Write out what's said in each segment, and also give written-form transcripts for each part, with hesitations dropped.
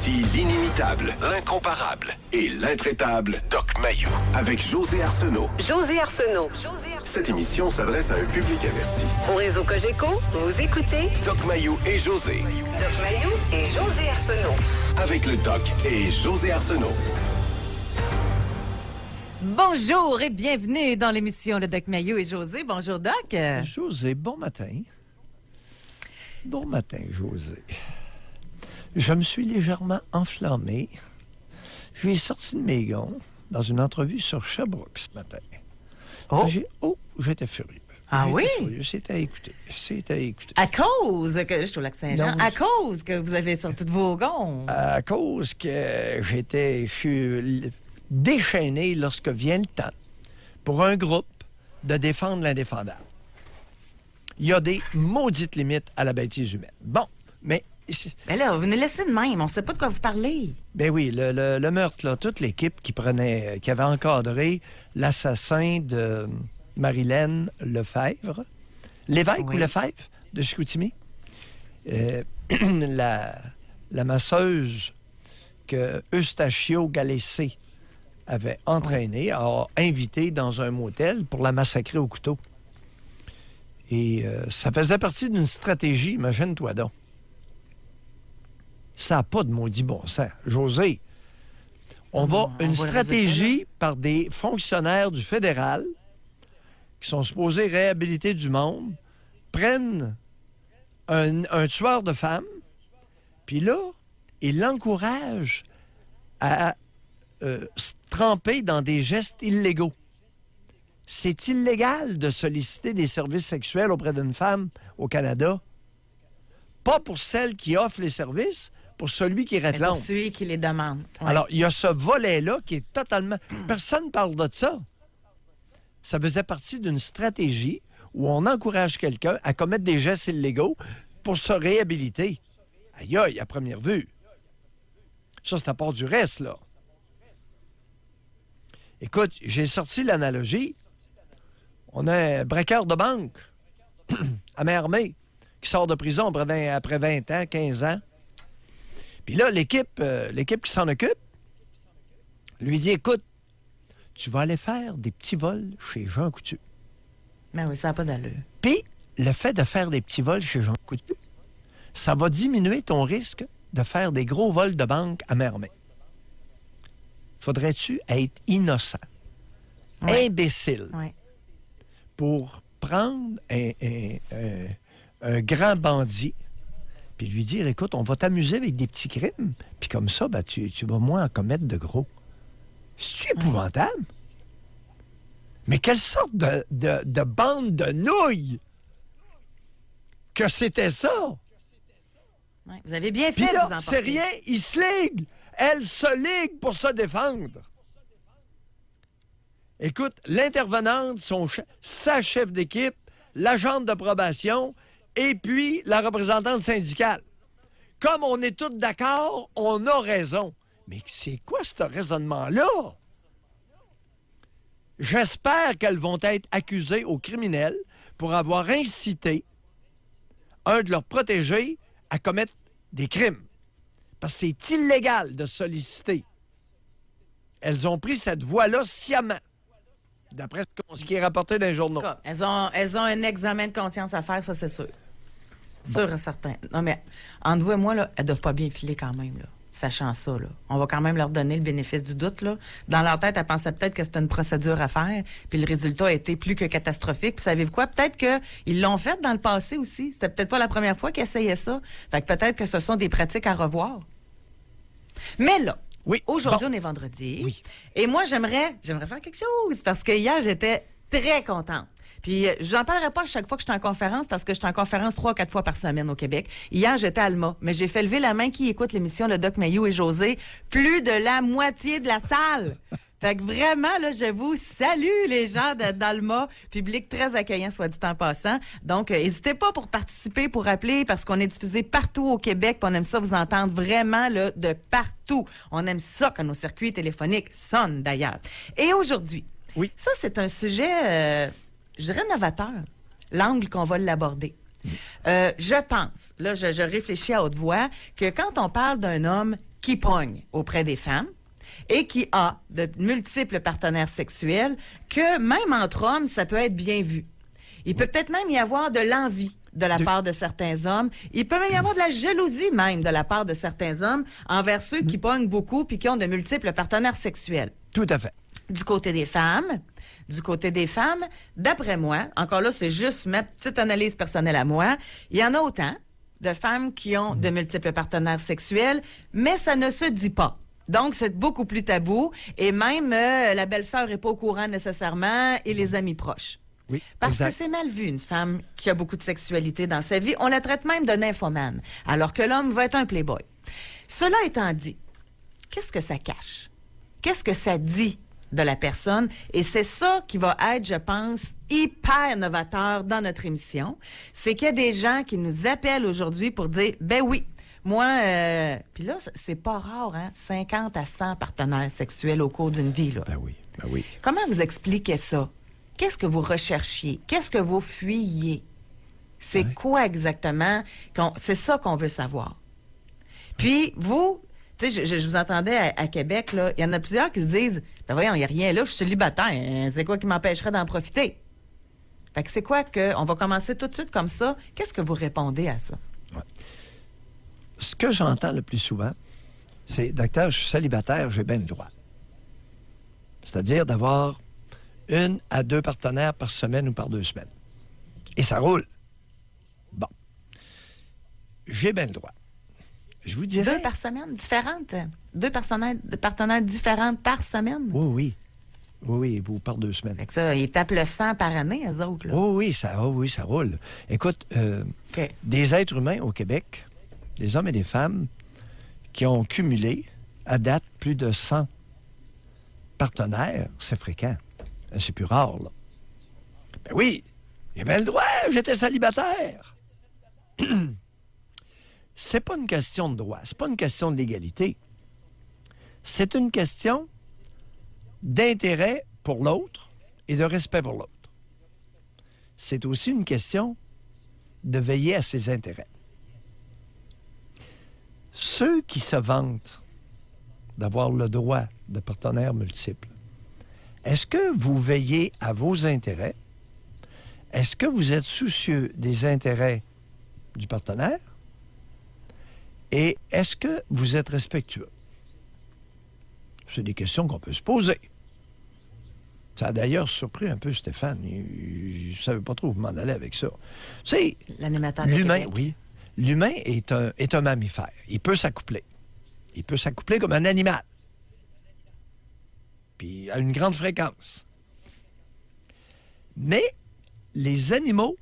Voici l'inimitable, l'incomparable et l'intraitable Doc Mayou avec José Arsenault. José Arsenault. Cette émission s'adresse à un public averti. Au réseau Cogeco, vous écoutez Doc Mayou et José. Doc Mayou et José Arsenault. Avec le Doc et José Arsenault. Bonjour et bienvenue dans l'émission Le Doc Mayou et José. Bonjour, Doc. José, bon matin. Bon matin, José. Je me suis légèrement enflammé. Je suis sorti de mes gonds dans une entrevue sur Sherbrooke ce matin. J'étais furieux. Ah oui? Furieux. C'était à écouter. À cause que je suis au Lac-Saint-Jean, à cause que vous avez sorti de vos gonds. À cause que je suis déchaîné lorsque vient le temps pour un groupe de défendre l'indéfendable. Il y a des maudites limites à la bêtise humaine. Bon, mais... Ben là, vous nous laissez de même. On ne sait pas de quoi vous parlez. Ben oui, le meurtre, là, toute l'équipe qui avait encadré l'assassin de Marilène Lefebvre. Lévesque ou Lefebvre de Chicoutimi. La masseuse que Eustachio Galessé avait entraînée, a invité dans un motel pour la massacrer au couteau. Et ça faisait partie d'une stratégie, imagine-toi donc. Ça n'a pas de maudit bon sens. José, une stratégie par des fonctionnaires du fédéral qui sont supposés réhabiliter du monde, prennent un tueur de femmes, puis là, ils l'encouragent à se tremper dans des gestes illégaux. C'est illégal de solliciter des services sexuels auprès d'une femme au Canada. Pas pour celle qui offre les services, pour celui qui réclame. Pour celui qui les demande. Ouais. Alors, il y a ce volet-là qui est totalement... Personne ne parle de ça. Ça faisait partie d'une stratégie où on encourage quelqu'un à commettre des gestes illégaux pour se réhabiliter. Aïe, aïe, à première vue. Ça, c'est à part du reste, là. Écoute, j'ai sorti l'analogie. On a un braqueur de banque à main armée qui sort de prison après 20 ans, 15 ans. Puis là, l'équipe qui s'en occupe lui dit, écoute, tu vas aller faire des petits vols chez Jean Coutu. Mais oui, ça n'a pas d'allure. Puis, le fait de faire des petits vols chez Jean Coutu, ça va diminuer ton risque de faire des gros vols de banque à main armée. Faudrait-tu être innocent, imbécile, pour prendre un grand bandit puis lui dire, écoute, on va t'amuser avec des petits crimes, puis comme ça, ben, tu vas moins en commettre de gros. C'est épouvantable. Mais quelle sorte de bande de nouilles que c'était ça? Ouais, vous avez bien fait puis de là, vous emporter. c'est rien, ils se liguent. Elle se ligue pour se défendre. Écoute, l'intervenante, sa chef d'équipe, l'agente de probation et puis la représentante syndicale. Comme on est tous d'accord, on a raison. Mais c'est quoi ce raisonnement-là? J'espère qu'elles vont être accusées aux criminels pour avoir incité un de leurs protégés à commettre des crimes. Parce que c'est illégal de solliciter. Elles ont pris cette voie-là sciemment, d'après ce qui est rapporté dans les journaux. Elles ont un examen de conscience à faire, ça, c'est sûr. Sûr et certain. Non, mais entre vous et moi, là, elles doivent pas bien filer quand même, là, sachant ça. Là. On va quand même leur donner le bénéfice du doute. Là. Dans leur tête, elles pensaient peut-être que c'était une procédure à faire, puis le résultat a été plus que catastrophique. Puis savez-vous quoi? Peut-être qu'ils l'ont fait dans le passé aussi. C'était peut-être pas la première fois qu'ils essayaient ça. Fait que peut-être que ce sont des pratiques à revoir. Mais là, aujourd'hui, on est vendredi. Oui. Et moi, j'aimerais faire quelque chose parce que hier, j'étais très contente. Puis, j'en parlerai pas à chaque fois que je suis en conférence parce que je suis en conférence 3 ou 4 fois par semaine au Québec. Hier, j'étais à Alma, mais j'ai fait lever la main qui écoute l'émission Le Doc Mayou et José. Plus de la moitié de la salle. Fait que vraiment, là, je vous salue, les gens d'Alma. Public très accueillant, soit dit en passant. Donc, n'hésitez pas pour participer, pour appeler, parce qu'on est diffusé partout au Québec. Puis on aime ça vous entendre vraiment là, de partout. On aime ça quand nos circuits téléphoniques sonnent, d'ailleurs. Et aujourd'hui, ça, c'est un sujet... je dirais novateur, l'angle qu'on va l'aborder. Je pense, là, je réfléchis à haute voix, que quand on parle d'un homme qui pogne auprès des femmes et qui a de multiples partenaires sexuels, que même entre hommes, ça peut être bien vu. Il peut peut-être même y avoir de l'envie de la part de certains hommes. Il peut même y avoir de la jalousie même de la part de certains hommes envers ceux qui pognent beaucoup puis qui ont de multiples partenaires sexuels. Tout à fait. Du côté des femmes, d'après moi, encore là, c'est juste ma petite analyse personnelle à moi, il y en a autant de femmes qui ont de multiples partenaires sexuels, mais ça ne se dit pas. Donc, c'est beaucoup plus tabou et même la belle-sœur n'est pas au courant nécessairement et les amis proches. Oui, Parce exact. que c'est mal vu, une femme qui a beaucoup de sexualité dans sa vie. On la traite même de nymphomane, alors que l'homme va être un playboy. Cela étant dit, qu'est-ce que ça cache? Qu'est-ce que ça dit de la personne? Et c'est ça qui va être, je pense, hyper novateur dans notre émission. C'est qu'il y a des gens qui nous appellent aujourd'hui pour dire, ben oui, moi, puis là, c'est pas rare, hein, 50 à 100 partenaires sexuels au cours d'une vie, là. Ben oui, ben oui. Comment vous expliquez ça? Qu'est-ce que vous recherchiez? Qu'est-ce que vous fuyiez? C'est quoi exactement? C'est ça qu'on veut savoir. Puis, vous, tu sais, je vous entendais à Québec, là, il y en a plusieurs qui se disent, ben voyons, il n'y a rien là, je suis célibataire. Hein, c'est quoi qui m'empêcherait d'en profiter? Fait que c'est quoi que... On va commencer tout de suite comme ça. Qu'est-ce que vous répondez à ça? Ouais. Ce que j'entends le plus souvent, c'est, docteur, je suis célibataire, j'ai bien le droit. C'est-à-dire d'avoir 1 à 2 partenaires par semaine ou par 2 semaines. Et ça roule. Bon. J'ai bien le droit. Je vous dirais... 2 par semaine, différentes? 2 partenaires différents par semaine? Oui, ou par 2 semaines. Fait que ça, ils tapent le 100 par année, eux autres, là. Oui, ça roule. Écoute, OK. des êtres humains au Québec, des hommes et des femmes, qui ont cumulé, à date, plus de 100 partenaires, c'est fréquent. C'est plus rare, là. Ben oui, j'ai bien le droit, j'étais célibataire. C'est pas une question de droit, c'est pas une question de légalité. C'est une question d'intérêt pour l'autre et de respect pour l'autre. C'est aussi une question de veiller à ses intérêts. Ceux qui se vantent d'avoir le droit de partenaires multiples, est-ce que vous veillez à vos intérêts? Est-ce que vous êtes soucieux des intérêts du partenaire? Et est-ce que vous êtes respectueux? C'est des questions qu'on peut se poser. Ça a d'ailleurs surpris un peu Stéphane. Il ne savait pas trop où m'en aller avec ça. Tu sais, L'animateur de l'humain, Québec. oui. L'humain est un mammifère. Il peut s'accoupler. Il peut s'accoupler comme un animal. Puis à une grande fréquence. Mais les animaux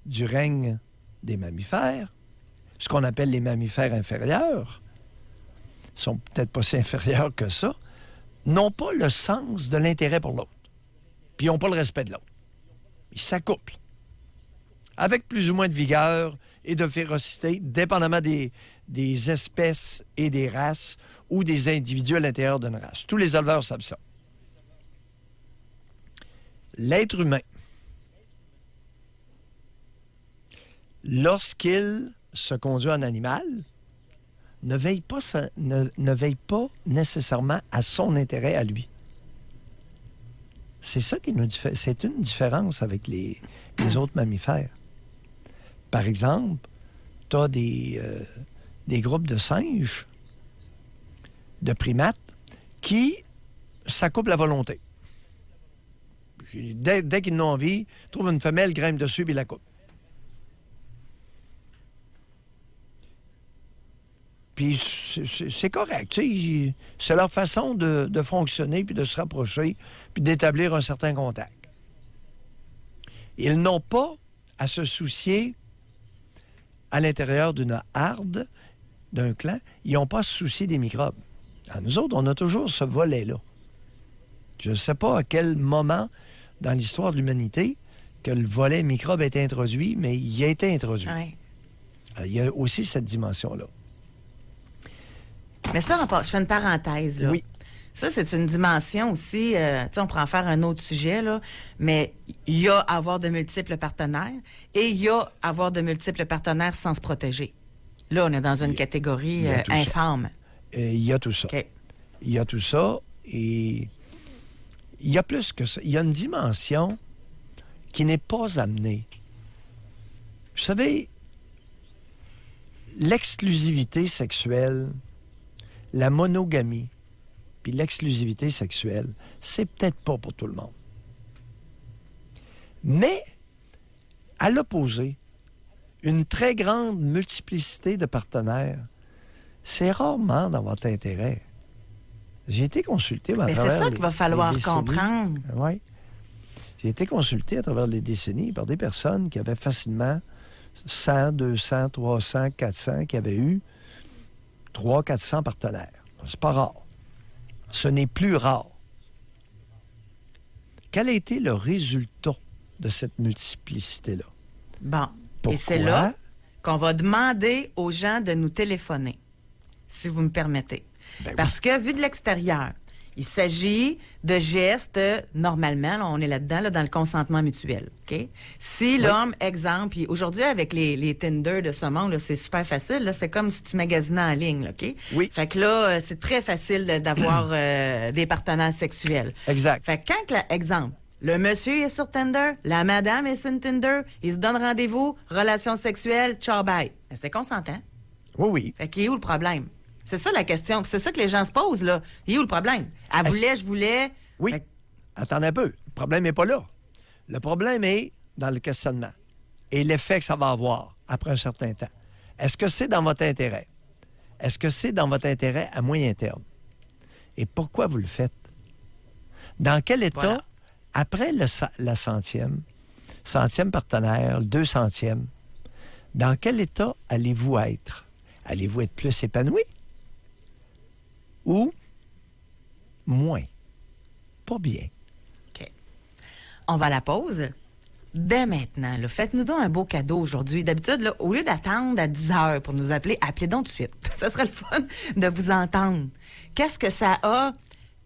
du règne des mammifères, ce qu'on appelle les mammifères inférieurs, sont peut-être pas si inférieurs que ça, n'ont pas le sens de l'intérêt pour l'autre. Puis ils n'ont pas le respect de l'autre. Ils s'accouplent. Avec plus ou moins de vigueur et de férocité, dépendamment des espèces et des races ou des individus à l'intérieur d'une race. Tous les éleveurs savent ça. L'être humain, lorsqu'il se conduit en animal, ne veille pas nécessairement à son intérêt à lui. C'est ça qui nous diffère. C'est une différence avec les autres mammifères. Par exemple, tu as des groupes de singes, de primates, qui s'accouplent à volonté. Dès qu'ils n'ont envie, trouvent une femelle, grimpent dessus et la coupent. Puis c'est correct. C'est leur façon de fonctionner, puis de se rapprocher, puis d'établir un certain contact. Ils n'ont pas à se soucier à l'intérieur d'une harde, d'un clan, ils n'ont pas à se soucier des microbes. Alors, nous autres, on a toujours ce volet-là. Je ne sais pas à quel moment dans l'histoire de l'humanité que le volet microbe a été introduit, mais il a été introduit. Ouais. Alors, il y a aussi cette dimension-là. Mais ça, je fais une parenthèse, là. Oui. Ça, c'est une dimension aussi, tu sais, on pourrait en faire un autre sujet, là, mais il y a avoir de multiples partenaires et il y a avoir de multiples partenaires sans se protéger. Là, on est dans une catégorie infâme. Il y a tout ça. OK. Il y a tout ça et il y a plus que ça. Il y a une dimension qui n'est pas amenée. Vous savez, l'exclusivité sexuelle, la monogamie, puis l'exclusivité sexuelle, c'est peut-être pas pour tout le monde. Mais, à l'opposé, une très grande multiplicité de partenaires, c'est rarement dans votre intérêt. J'ai été consulté Mais c'est ça qu'il va falloir comprendre. Oui. J'ai été consulté à travers les décennies par des personnes qui avaient facilement 100, 200, 300, 400, qui avaient eu 300, 400 partenaires. C'est pas rare. Ce n'est plus rare. Quel a été le résultat de cette multiplicité-là? Bon. Pourquoi? Et c'est là qu'on va demander aux gens de nous téléphoner, si vous me permettez. Ben Parce que, vu de l'extérieur, il s'agit de gestes, normalement, là, on est là-dedans, là, dans le consentement mutuel. OK? Si l'homme, exemple, puis aujourd'hui, avec les Tinder de ce monde, là, c'est super facile. Là, c'est comme si tu magasinais en ligne. Là, OK? Oui. Fait que là, c'est très facile d'avoir des partenaires sexuels. Exact. Fait que quand, exemple, le monsieur est sur Tinder, la madame est sur Tinder, ils se donnent rendez-vous, relation sexuelle, ciao, bye. Ben, c'est consentant. Oui, oui. Fait qu'il est où le problème? C'est ça la question. C'est ça que les gens se posent, là. Il est où le problème? Elle voulait, je voulais. Oui. Fait que- Attendez un peu. Le problème n'est pas là. Le problème est dans le questionnement et l'effet que ça va avoir après un certain temps. Est-ce que c'est dans votre intérêt? Est-ce que c'est dans votre intérêt à moyen terme? Et pourquoi vous le faites? Dans quel état, Voilà. après la centième partenaire, le 200e, dans quel état allez-vous être? Allez-vous être plus épanoui? Ou moins? Pas bien. OK. On va à la pause. Dès maintenant, là, faites-nous donc un beau cadeau aujourd'hui. D'habitude, là, au lieu d'attendre à 10 heures pour nous appeler, appelez donc tout de suite. Ça serait le fun de vous entendre. Qu'est-ce que ça a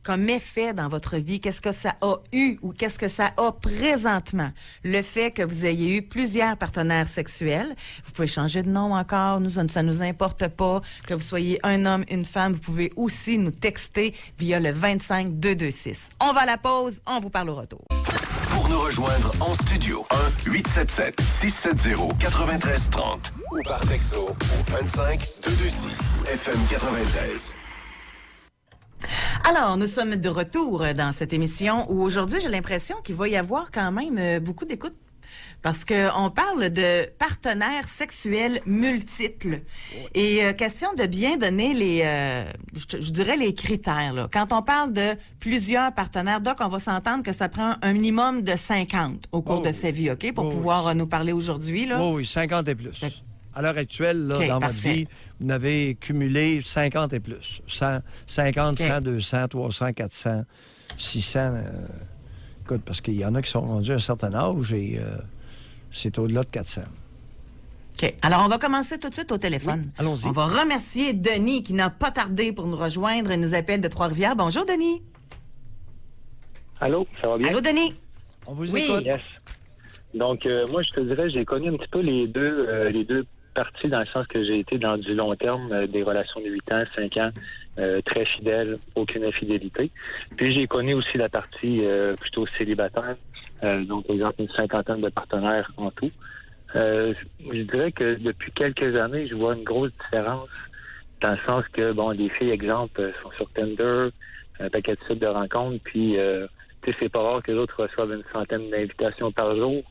comme effet dans votre vie? Qu'est-ce que ça a eu ou qu'est-ce que ça a présentement? Le fait que vous ayez eu plusieurs partenaires sexuels. Vous pouvez changer de nom encore. Nous, ça ne nous importe pas. Que vous soyez un homme, une femme, vous pouvez aussi nous texter via le 25226. On va à la pause. On vous parle au retour. Pour nous rejoindre en studio, 1-877-670-9330 ou par texto au 25226 FM 93. Alors, nous sommes de retour dans cette émission où aujourd'hui, j'ai l'impression qu'il va y avoir quand même beaucoup d'écoute. Parce qu'on parle de partenaires sexuels multiples. Et question de bien donner je dirais les critères. Là. Quand on parle de plusieurs partenaires, donc on va s'entendre que ça prend un minimum de 50 au cours de sa vie, OK? Pour pouvoir nous parler aujourd'hui. Là. Oui, 50 et plus. À l'heure actuelle, là, OK, dans parfait. votre vie, vous n'avez cumulé 50 et plus. 50, 100, 200, 300, 400, 600. Écoute, parce qu'il y en a qui sont rendus à un certain âge et c'est au-delà de 400. OK. Alors, on va commencer tout de suite au téléphone. Oui, allons-y. On va remercier Denis qui n'a pas tardé pour nous rejoindre et nous appelle de Trois-Rivières. Bonjour, Denis. Allô, ça va bien? Allô, Denis. On vous Oui. écoute. Yes. Donc, moi, je te dirais, j'ai connu un petit peu les deux parties dans le sens que j'ai été dans du long terme, des relations de 8 ans, 5 ans, très fidèles, aucune infidélité. Puis, j'ai connu aussi la partie plutôt célibataire, donc, par exemple, une cinquantaine de partenaires en tout. Je dirais que depuis quelques années, je vois une grosse différence dans le sens que, bon, les filles, exemple, sont sur Tinder, un paquet de sites de rencontres, puis, tu sais, c'est pas rare que les autres reçoivent une centaine d'invitations par jour,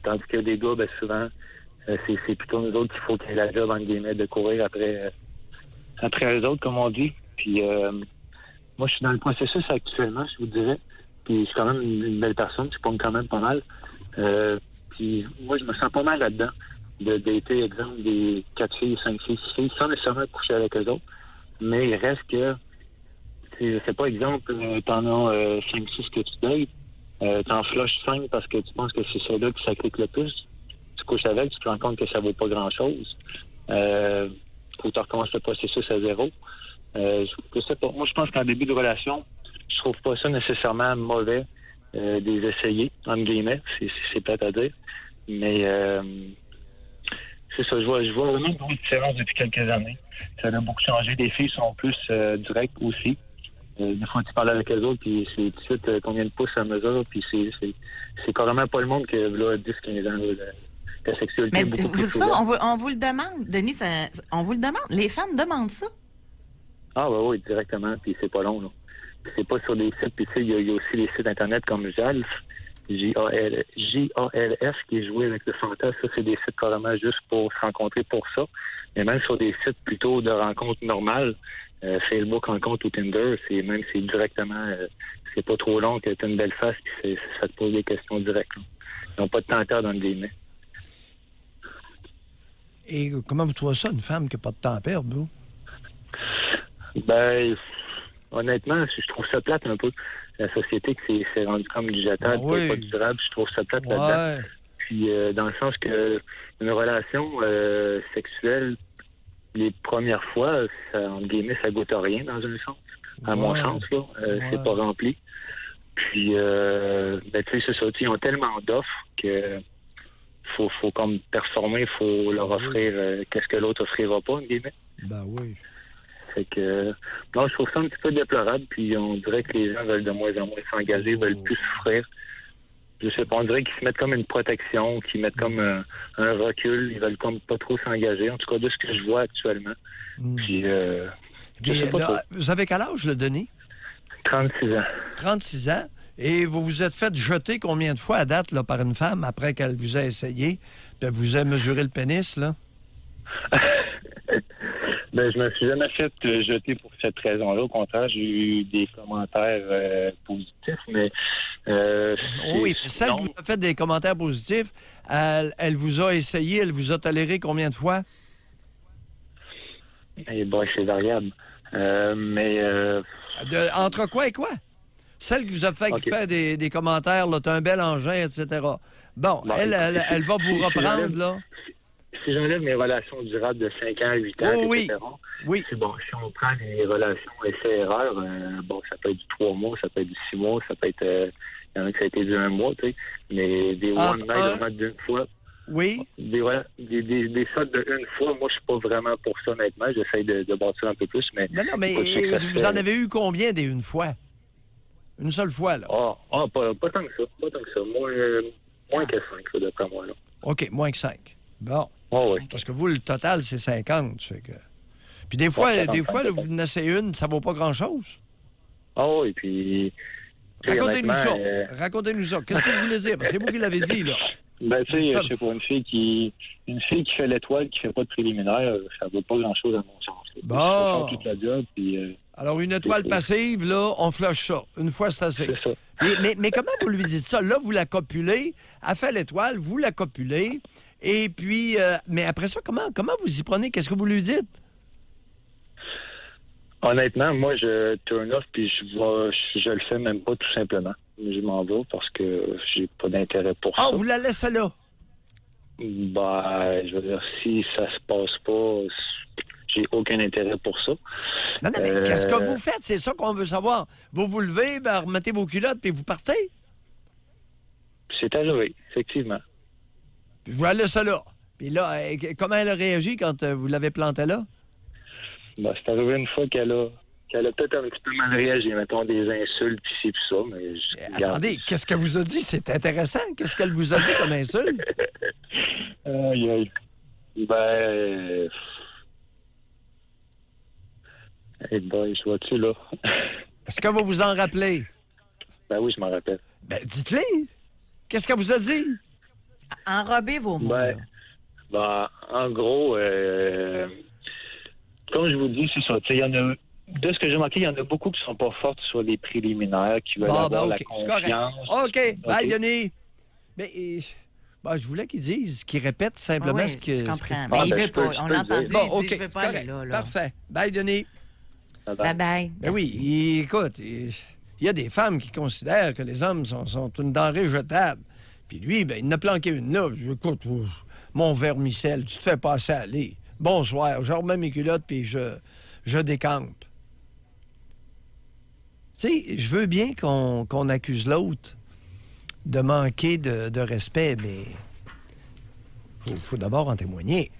tandis que des gars, ben, souvent, c'est plutôt nous autres qu'il faut qu'il y ait la job, entre guillemets, de courir après eux autres, comme on dit. Puis, moi, je suis dans le processus actuellement, je vous dirais, puis je suis quand même une belle personne, je pogne quand même pas mal. Puis moi, je me sens pas mal là-dedans, de dater, exemple, des 4 filles, 5 filles, 6 filles, sans nécessairement coucher avec eux autres. Mais il reste que, je sais pas, exemple, t'en as 5-6 que tu dates, t'en flushes 5 parce que tu penses que c'est ceux-là qui s'appliquent le plus. Tu couches avec, tu te rends compte que ça vaut pas grand-chose. Faut que tu recommences le processus à zéro. Je sais pas. Moi, je pense qu'en début de relation, je trouve pas ça nécessairement mauvais des essayer, entre guillemets. C'est plate à dire. Mais c'est ça, je vois vraiment une grosse différence depuis quelques années. Ça a beaucoup changé. Les filles sont plus directes aussi. Des fois, tu parles avec eux autres, puis c'est tout de suite combien de pouces à mesure, puis c'est carrément pas le monde que là, 10-15 ans, là, la sexualité est Mais beaucoup plus ça, ouverte. on vous le demande, Denis, on vous le demande. Les femmes demandent ça. Ah, oui, directement, puis c'est pas long, là. Puis c'est pas sur des sites, puis tu sais, il y a aussi les sites Internet comme JALF, JALF, qui est joué avec le fantasme. Ça, c'est des sites carrément juste pour se rencontrer pour ça. Mais même sur des sites plutôt de rencontres normales, Facebook rencontre ou Tinder, c'est directement, c'est pas trop long que tu as une belle face, puis ça te pose des questions directes, là. Ils n'ont pas de temps à perdre dans le game. Et comment vous trouvez ça, une femme qui n'a pas de temps à perdre, vous? Ben, honnêtement, je trouve ça plate un peu. La société qui s'est rendue comme du jetable, oui. pas durable, je trouve ça plate là-dedans. Ouais. Puis, dans le sens que une relation sexuelle, les premières fois, ça, entre guillemets, ça goûte à rien dans un sens. À mon sens, là. C'est pas rempli. Puis, ben, tu sais, c'est ça. Ils ont tellement d'offres que faut comme performer, faut leur offrir qu'est-ce que l'autre offrira pas, entre guillemets. Ben oui. Fait que, non, je trouve ça un petit peu déplorable, puis on dirait que les gens veulent de moins en moins s'engager, veulent plus souffrir. Je sais pas, on dirait qu'ils se mettent comme une protection, qu'ils mettent comme un recul, ils veulent comme pas trop s'engager, en tout cas de ce que je vois actuellement. Puis, je sais pas trop. Vous avez quel âge, le Denis? 36 ans. 36 ans. Et vous vous êtes fait jeter combien de fois à date là, par une femme après qu'elle vous a essayé, puis elle vous a mesuré le pénis, là? Ben, je me suis jamais fait jeter pour cette raison-là. Au contraire, j'ai eu des commentaires positifs, mais... oui, celle qui vous a fait des commentaires positifs, elle vous a essayé, elle vous a toléré combien de fois? Eh ben, c'est variable. Entre quoi et quoi? Celle qui vous a fait faire des commentaires, là, t'as un bel engin, etc. Bon, elle va vous reprendre, là. Si j'enlève mes relations durables de 5 ans à 8 ans, oui. etc., Oui. c'est bon. Si on prend les relations essais-erreurs, bon, ça peut être du 3 mois, ça peut être du 6 mois, ça peut être... il y en a qui ça a été du 1 mois, tu sais. Mais des one night vraiment d'une fois... Oui. Des sortes de une fois, moi, je suis pas vraiment pour ça, honnêtement. J'essaie de bâtir un peu plus, mais... Non, mais vous en avez eu combien des une fois? Une seule fois, là? Pas tant que ça. Pas tant que ça. Moins que 5, d'après moi, là. OK, moins que 5. Bon. Oui. Parce que vous, le total, c'est 50. Fait que... Puis des fois, là, vous en essayez une, ça vaut pas grand-chose. Oui, puis... Racontez-nous ça. Racontez-nous ça. Qu'est-ce que vous voulez dire? C'est vous qui l'avez dit, là. Ben, tu sais, je sais pas, une fille qui fait l'étoile, qui fait pas de préliminaire, ça vaut pas grand-chose à mon sens. Bon. Toute la job, puis... Alors, une étoile passive, là, on flush ça. Une fois, c'est assez. C'est ça. Mais comment vous lui dites ça? Là, vous la copulez, elle fait l'étoile, vous la copulez, et puis... mais après ça, comment vous y prenez? Qu'est-ce que vous lui dites? Honnêtement, moi, je turn off, puis je le fais même pas, tout simplement. Je m'en vais parce que j'ai pas d'intérêt pour ça. Ah, vous la laissez là? Ben, je veux dire, si ça se passe pas, j'ai aucun intérêt pour ça. Non, mais qu'est-ce que vous faites? C'est ça qu'on veut savoir. Vous vous levez, ben, remettez vos culottes, puis vous partez? C'est arrivé, effectivement. Puis vous la laissez là. Puis là, comment elle a réagi quand vous l'avez plantée là? Ben, c'est arrivé une fois qu'elle a peut-être un petit peu mal réagi, mettons des insultes, puis c'est tout ça, mais... Attendez, qu'est-ce qu'elle vous a dit? C'est intéressant. Qu'est-ce qu'elle vous a dit comme insulte? Aïe. Ben... Hey boy, je vois-tu, là? Est-ce que vous vous en rappelez? Ben oui, je m'en rappelle. Ben, dites-les. Qu'est-ce qu'elle vous a dit? Enrobez vos mots. Ben, en gros, comme je vous dis, c'est ça. Il y en a... De ce que j'ai remarqué, il y en a beaucoup qui sont pas fortes sur les préliminaires, qui veulent avoir la confiance. OK. Bye, Denis. Mais je voulais qu'ils disent, qu'ils répètent simplement ce que... Je comprends. Mais il veut pas. On l'a entendu, il dit, je veux pas aller là. Parfait. Bye, Denis. Bye-bye. Ben oui, écoute, il y a des femmes qui considèrent que les hommes sont une denrée jetable. Puis lui, ben, il en a planqué une là. Écoute, mon vermicelle, tu te fais passer aller. Bonsoir, je remets mes culottes, puis je décampe. Tu sais, je veux bien qu'on accuse l'autre de manquer de respect, mais faut d'abord en témoigner.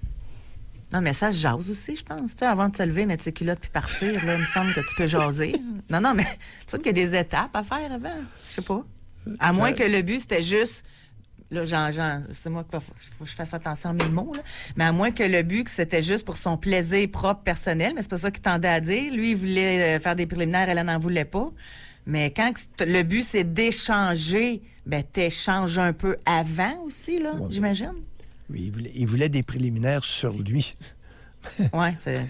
Non, mais ça se jase aussi, je pense. Tu sais, avant de se lever, mettre ses culottes puis partir, là, il me semble que tu peux jaser. Non, mais il me semble qu'il y a des étapes à faire avant. Je sais pas. À moins que le but, c'était juste... Là, c'est moi qu'il faut que je fasse attention à mes mots, là. Mais à moins que le but, que c'était juste pour son plaisir propre personnel, mais c'est pas ça qu'il tendait à dire. Lui, il voulait faire des préliminaires, elle n'en voulait pas. Mais quand le but, c'est d'échanger, ben t'échanges un peu avant aussi, là, j'imagine. Oui, il voulait des préliminaires sur lui. Oui, c'est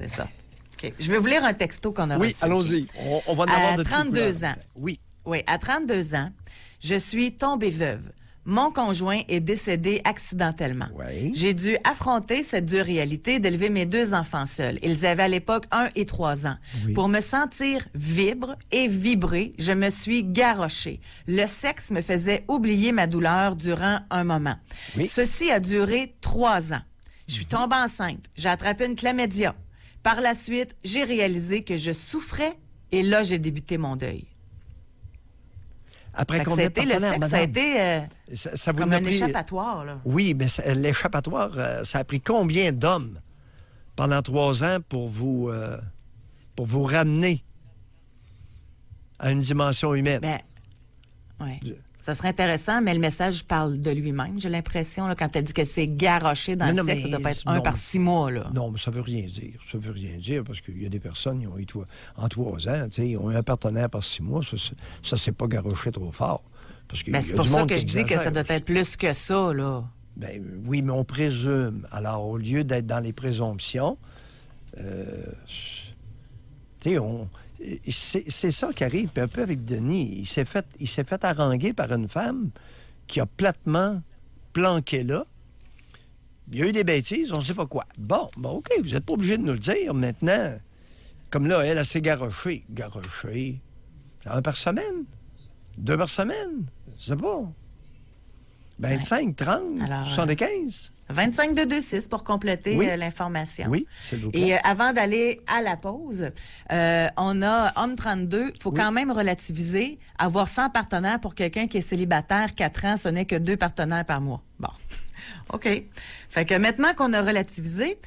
ça. OK. Je vais vous lire un texto qu'on a reçu. Oui, allons-y. On va en avoir de 32 ans. Oui. Oui, à 32 ans, je suis tombée veuve. Mon conjoint est décédé accidentellement. Oui. J'ai dû affronter cette dure réalité d'élever mes 2 enfants seuls. Ils avaient à l'époque 1 et 3 ans. Oui. Pour me sentir vibrer, je me suis garrochée. Le sexe me faisait oublier ma douleur durant un moment. Oui. Ceci a duré 3 ans. Je suis tombée enceinte. J'ai attrapé une chlamydia. Par la suite, j'ai réalisé que je souffrais et là, j'ai débuté mon deuil. Après Fait que combien de partenaires, madame? ça a été Ça vous comme a un pris- échappatoire, là. Oui, mais l'échappatoire, ça a pris combien d'hommes pendant 3 ans pour vous ramener à une dimension humaine? Ben, oui. Ça serait intéressant, mais le message parle de lui-même, j'ai l'impression, là, quand elle dit que c'est garoché dans Mais le non, sexe, mais ça doit pas être non. 1 par 6 mois, là. Non, mais ça veut rien dire. Ça veut rien dire parce qu'il y a des personnes qui ont eu en 3 ans, tu sais, ils ont eu un partenaire par 6 mois. Ça c'est pas garoché trop fort. Parce qu'il Ben, y c'est a pour du ça monde que qui je dis que ça exagère. doit être plus que ça, là. Ben, oui, mais on présume. Alors, au lieu d'être dans les présomptions, tu sais, c'est ça qui arrive. Puis un peu avec Denis, il s'est fait haranguer par une femme qui a platement planqué là. Il y a eu des bêtises, on ne sait pas quoi. Bon, OK, vous n'êtes pas obligé de nous le dire maintenant. Comme là, elle s'est garochée. Garochée. 1 par semaine? 2 par semaine? Je sais pas. 25, 30, Alors, 75? 25 de 2,6 pour compléter Oui. L'information. Oui, s'il vous plaît. Et avant d'aller à la pause, on a homme 32. Il faut quand même relativiser. Avoir 100 partenaires pour quelqu'un qui est célibataire, 4 ans, ce n'est que 2 partenaires par mois. Bon. OK. Fait que maintenant qu'on a relativisé,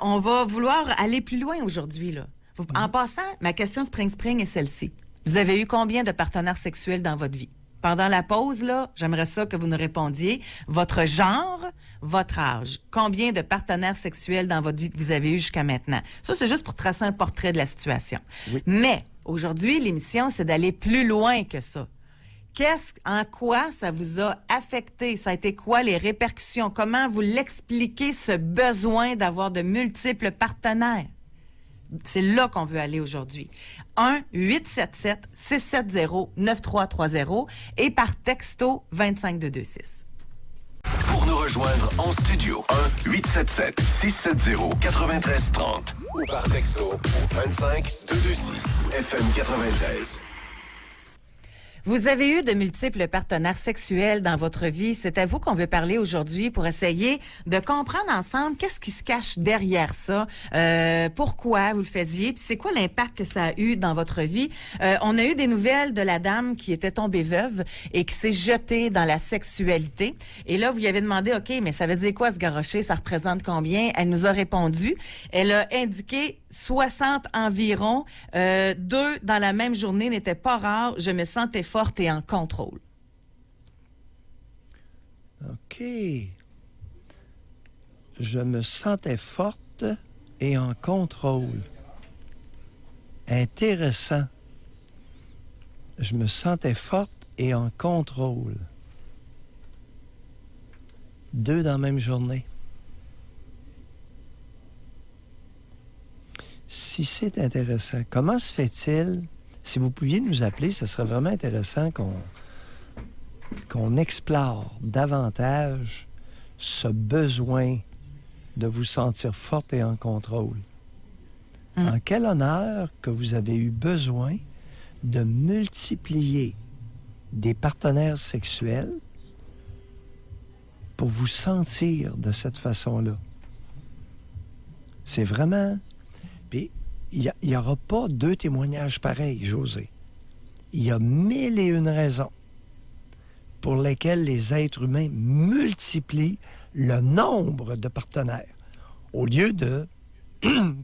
on va vouloir aller plus loin aujourd'hui, là. En passant, ma question Spring est celle-ci. Vous avez eu combien de partenaires sexuels dans votre vie? Pendant la pause, là, j'aimerais ça que vous nous répondiez. Votre genre, votre âge. Combien de partenaires sexuels dans votre vie que vous avez eu jusqu'à maintenant? Ça, c'est juste pour tracer un portrait de la situation. Oui. Mais aujourd'hui, l'émission, c'est d'aller plus loin que ça. En quoi ça vous a affecté? Ça a été quoi les répercussions? Comment vous l'expliquez, ce besoin d'avoir de multiples partenaires? C'est là qu'on veut aller aujourd'hui. 1-877-670-9330 et par texto 25226. Pour nous rejoindre en studio, 1-877-670-9330 ou par texto au 25226 FM 93. Vous avez eu de multiples partenaires sexuels dans votre vie. C'est à vous qu'on veut parler aujourd'hui pour essayer de comprendre ensemble qu'est-ce qui se cache derrière ça, pourquoi vous le faisiez, puis c'est quoi l'impact que ça a eu dans votre vie. On a eu des nouvelles de la dame qui était tombée veuve et qui s'est jetée dans la sexualité. Et là, vous lui avez demandé, OK, mais ça veut dire quoi se garrocher? Ça représente combien? Elle nous a répondu. Elle a indiqué 60 environ. 2 dans la même journée n'était pas rare. Je me sentais forte et en contrôle. OK. Je me sentais forte et en contrôle. Intéressant. Je me sentais forte et en contrôle. 2 dans la même journée. Si c'est intéressant, comment se fait-il, si vous pouviez nous appeler, ce serait vraiment intéressant qu'on explore davantage ce besoin de vous sentir forte et en contrôle. En quel honneur que vous avez eu besoin de multiplier des partenaires sexuels pour vous sentir de cette façon-là. C'est vraiment... Puis, il n'y aura pas 2 témoignages pareils, José. Il y a 1001 raisons pour lesquelles les êtres humains multiplient le nombre de partenaires. Au lieu de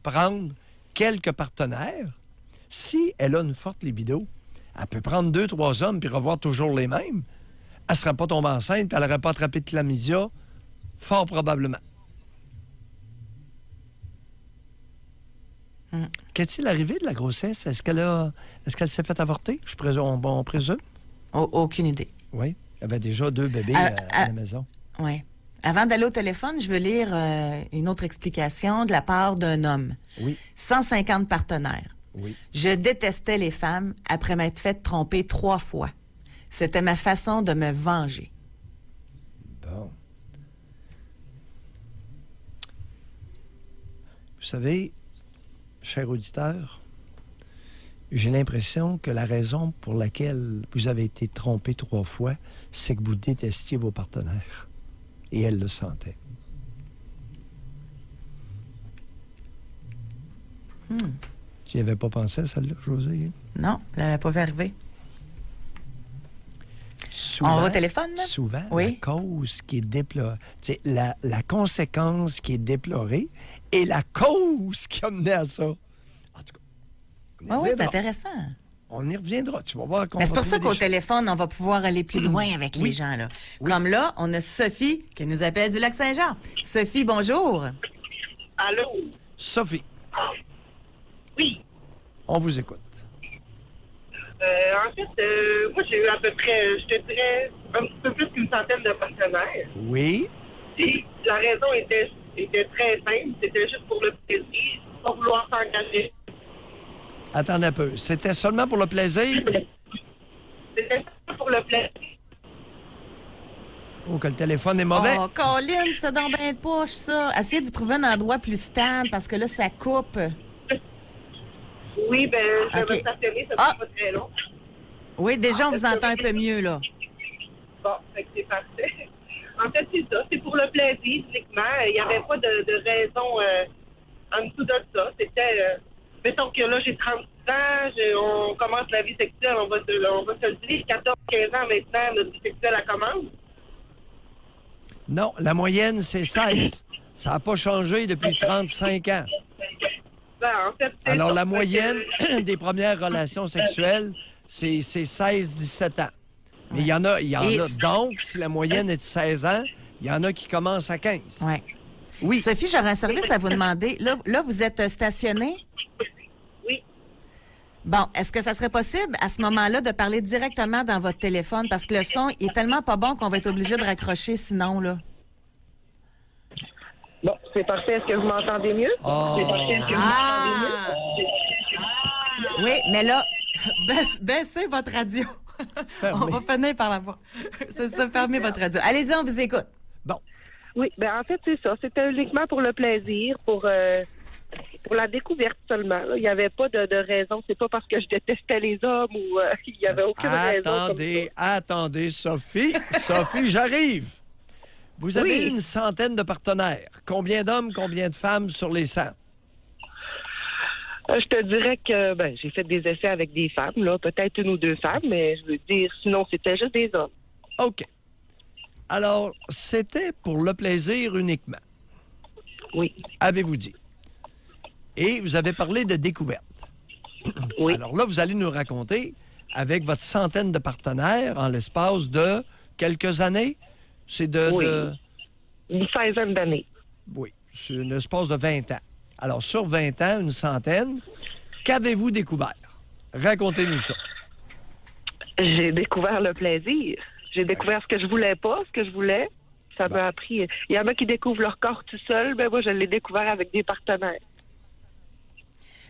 prendre quelques partenaires, si elle a une forte libido, elle peut prendre 2-3 hommes puis revoir toujours les mêmes. Elle ne serait pas tombée enceinte puis elle n'aurait pas attrapé de chlamydia, fort probablement. Qu'est-il arrivé de la grossesse? Est-ce qu'elle s'est fait avorter? On présume? Aucune idée. Oui. Il y avait déjà 2 bébés à la maison. Oui. Avant d'aller au téléphone, je veux lire une autre explication de la part d'un homme. Oui. 150 partenaires. Oui. Je détestais les femmes après m'être fait tromper 3 fois. C'était ma façon de me venger. Bon. Vous savez, cher auditeur, j'ai l'impression que la raison pour laquelle vous avez été trompé 3 fois, c'est que vous détestiez vos partenaires. Et elle le sentait. Tu n'y avais pas pensé à celle-là, José? Non, elle n'avait pas vu arriver. Souvent, on va au téléphone, là? Souvent, oui. La cause qui est déplorée, la conséquence qui est déplorée et la cause qui a mené à ça. En tout cas, oui, c'est intéressant. On y reviendra. Tu vas voir qu'on c'est pour ça qu'au téléphone, on va pouvoir aller plus loin avec les gens. Là. Oui. Comme là, on a Sophie qui nous appelle du Lac-Saint-Jean. Sophie, bonjour. Allô? Sophie. Oui. On vous écoute. En fait, moi, j'ai eu à peu près, je te dirais, un petit peu plus qu'une centaine de partenaires. Oui. Et la raison était très simple. C'était juste pour le plaisir, pas vouloir s'engager. Attendez un peu. C'était seulement pour le plaisir? C'était pour le plaisir. Oh, que le téléphone est mauvais. Oh, Colin, c'est dans bien de poche, ça. Essayez de vous trouver un endroit plus stable parce que là, ça coupe. Oui, ben, je vais OK. me stationner, ça ne sera pas très long. Oui, déjà, on vous entend un peu mieux, là. Bon, fait que c'est parfait. En fait, c'est ça. C'est pour le plaisir, uniquement. Il n'y avait pas de raison en dessous de ça. C'était... mettons que là, j'ai 36 ans, on commence la vie sexuelle, on va se le dire, 14-15 ans maintenant, notre vie sexuelle, elle commence. Non, la moyenne, c'est 16. Ça n'a pas changé depuis 35 ans. Ben, en fait, c'est Alors, ça. la moyenne des premières relations sexuelles, c'est 16-17 ans. Mais il y en a. Donc, si la moyenne est de 16 ans, il y en a qui commencent à 15. Ouais. Oui. Sophie, j'aurais un service à vous demander. Là vous êtes stationné? Oui. Bon, est-ce que ça serait possible à ce moment-là de parler directement dans votre téléphone? Parce que le son est tellement pas bon qu'on va être obligé de raccrocher sinon, là. Bon, c'est parfait. Est-ce que vous m'entendez mieux? Oh. C'est parfait. Est-ce que vous m'entendez mieux? Oui, mais là, baissez votre radio. Fermez. On va finir par la voir. C'est ça, fermez votre radio. Allez-y, on vous écoute. Bon. Oui, ben en fait, c'est ça. C'était uniquement pour le plaisir, pour la découverte seulement. Là. Il n'y avait pas de raison. C'est pas parce que je détestais les hommes ou il n'y avait aucune raison. Attendez, Sophie. Sophie, j'arrive. Vous avez Oui. une centaine de partenaires. Combien d'hommes, combien de femmes sur les 100? Je te dirais que j'ai fait des essais avec des femmes, là, peut-être 1 ou 2 femmes, mais je veux dire, sinon, c'était juste des hommes. OK. Alors, c'était pour le plaisir uniquement, Oui. avez-vous dit. Et vous avez parlé de découverte. Oui. Alors là, vous allez nous raconter, avec votre centaine de partenaires, en l'espace de quelques années, c'est Oui. Une 16aine d'années. Oui, c'est un espace de 20 ans. Alors, sur 20 ans, une centaine, qu'avez-vous découvert? Racontez-nous ça. J'ai découvert le plaisir. J'ai découvert ce que je voulais pas, ce que je voulais. Ça m'a appris. Il y en a qui découvrent leur corps tout seul. Ben moi, je l'ai découvert avec des partenaires.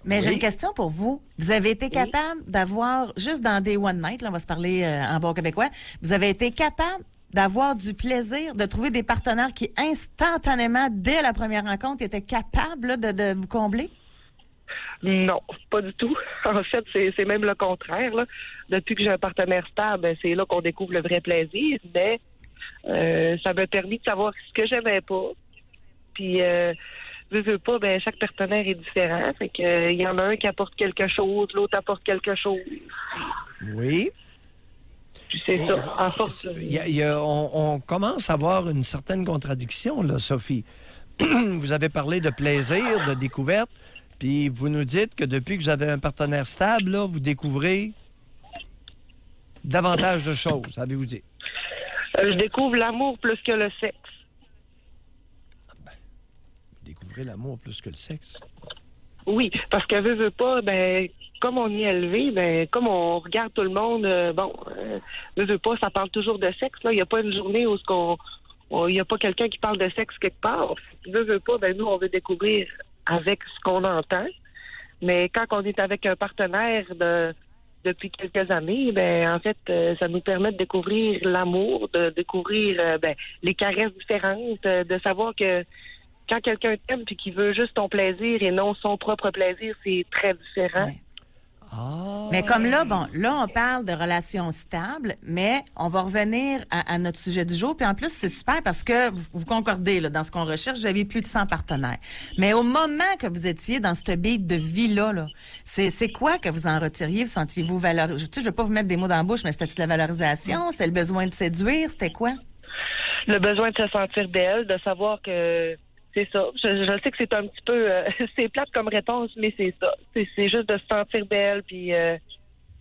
Mais j'ai Oui. une question pour vous. Vous avez été capable d'avoir, juste dans des one night, là, on va se parler en bon québécois, vous avez été capable d'avoir du plaisir, de trouver des partenaires qui instantanément, dès la première rencontre, étaient capables là, de vous combler? Non, pas du tout. En fait, c'est même le contraire. Là. Depuis que j'ai un partenaire stable, c'est là qu'on découvre le vrai plaisir. Mais ça m'a permis de savoir ce que j'aimais pas. Puis, veux pas, chaque partenaire est différent. Fait que il y en a un qui apporte quelque chose, l'autre apporte quelque chose. Oui. Puis c'est ça, à force... On commence à voir une certaine contradiction, là, Sophie. Vous avez parlé de plaisir, de découverte, puis vous nous dites que depuis que vous avez un partenaire stable, là, vous découvrez davantage de choses, avez-vous dit? Je découvre l'amour plus que le sexe. Vous découvrez l'amour plus que le sexe? Oui, parce que veut pas, ben, comme on y est élevé, ben, comme on regarde tout le monde, veut pas, ça parle toujours de sexe, là. Il n'y a pas une journée où il n'y a pas quelqu'un qui parle de sexe quelque part. Veut pas, ben, nous, on veut découvrir avec ce qu'on entend. Mais quand on est avec un partenaire depuis quelques années, ben, en fait, ça nous permet de découvrir l'amour, de découvrir, les caresses différentes, de savoir que quand quelqu'un t'aime puis qu'il veut juste ton plaisir et non son propre plaisir, c'est très différent. Ouais. Ah! Mais comme là, on parle de relations stables, mais on va revenir à notre sujet du jour. Puis en plus, c'est super parce que vous concordez là, dans ce qu'on recherche, vous avez plus de 100 partenaires. Mais au moment que vous étiez dans cette beat de vie-là, c'est quoi que vous en retiriez? Vous sentiez-vous valorisé? Tu sais, je ne vais pas vous mettre des mots dans la bouche, mais c'était la valorisation? C'était le besoin de séduire? C'était quoi? Le besoin de se sentir belle, de savoir que... C'est ça. Je sais que c'est un petit peu... c'est plate comme réponse, mais c'est ça. C'est juste de se sentir belle puis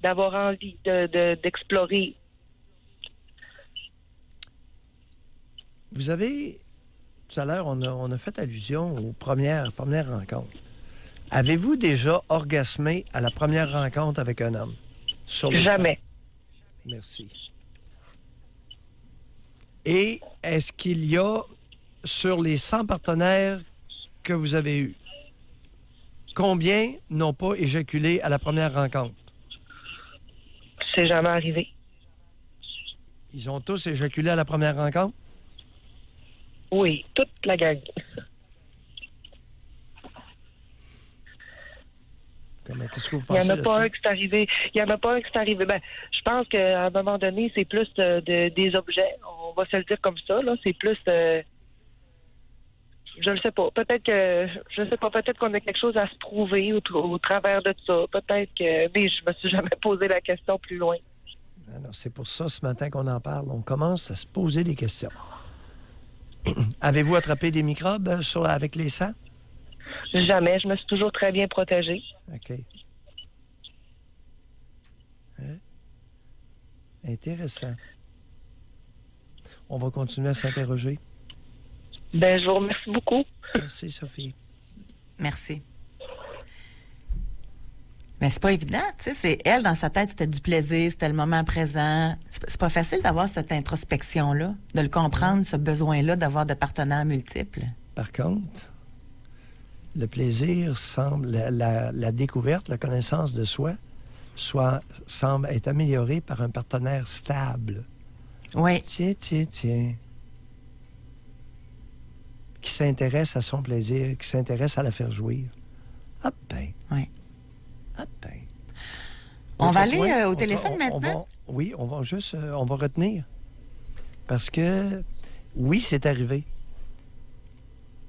d'avoir envie d'explorer. Vous avez... Tout à l'heure, on a fait allusion aux premières rencontres. Avez-vous déjà orgasmé à la première rencontre avec un homme? Jamais. Merci. Et est-ce qu'il y a... Sur les 100 partenaires que vous avez eus, combien n'ont pas éjaculé à la première rencontre? C'est jamais arrivé. Ils ont tous éjaculé à la première rencontre? Oui, toute la gang. Qu'est-ce que vous Il n'y pensez en a de pas ça? un qui est arrivé. Ben, je pense qu'à un moment donné, c'est plus des objets. On va se le dire comme ça, là. C'est plus... je ne sais pas. Peut-être qu'on a quelque chose à se prouver au travers de ça. Peut-être que... Mais je me suis jamais posé la question plus loin. Alors, c'est pour ça, ce matin, qu'on en parle. On commence à se poser des questions. Avez-vous attrapé des microbes avec les sangs? Jamais. Je me suis toujours très bien protégée. OK. Hein? Intéressant. On va continuer à s'interroger. Ben, je vous remercie beaucoup. Merci, Sophie. Merci. Mais c'est pas évident, tu sais. C'est elle, dans sa tête, c'était du plaisir, c'était le moment présent. C'est pas facile d'avoir cette introspection-là, de le comprendre, ce besoin-là d'avoir des partenaires multiples. Par contre, le plaisir semble, la découverte, la connaissance de soi, semble être améliorée par un partenaire stable. Oui. Tiens. Qui s'intéresse à son plaisir, qui s'intéresse à la faire jouir. Ah ben. Oui. Ah ben. On va Autre aller point, au téléphone maintenant. On va retenir. Parce que, oui, c'est arrivé.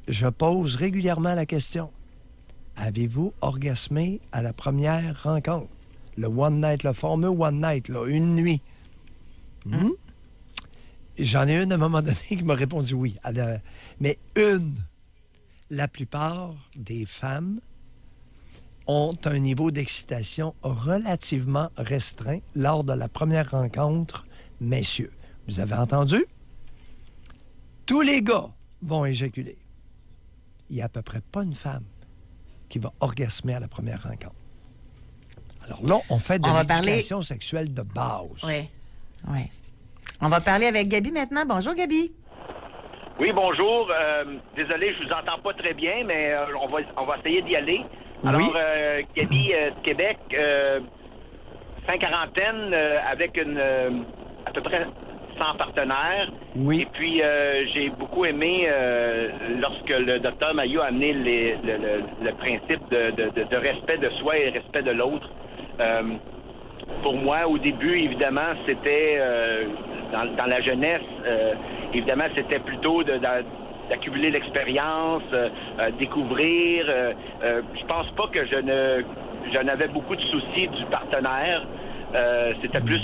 Je pose régulièrement la question. Avez-vous orgasmé à la première rencontre? Le one night, le fameux one night, là, une nuit. J'en ai une à un moment donné qui m'a répondu oui. Mais une. La plupart des femmes ont un niveau d'excitation relativement restreint lors de la première rencontre, messieurs. Vous avez entendu? Tous les gars vont éjaculer. Il n'y a à peu près pas une femme qui va orgasmer à la première rencontre. Alors là, on fait de l'éducation sexuelle de base. Oui. On va parler avec Gabi maintenant. Bonjour, Gabi. Oui, bonjour. Désolé, je vous entends pas très bien, mais on va essayer d'y aller. Alors, Oui. Gabi de Québec, fin quarantaine, avec à peu près 100 partenaires. Oui. Et puis, j'ai beaucoup aimé lorsque le docteur Maillot a amené le principe de respect de soi et respect de l'autre. Pour moi, au début, évidemment, c'était dans la jeunesse, évidemment, c'était plutôt d'accumuler l'expérience, découvrir. Je pense pas que je n'avais beaucoup de soucis du partenaire. C'était plus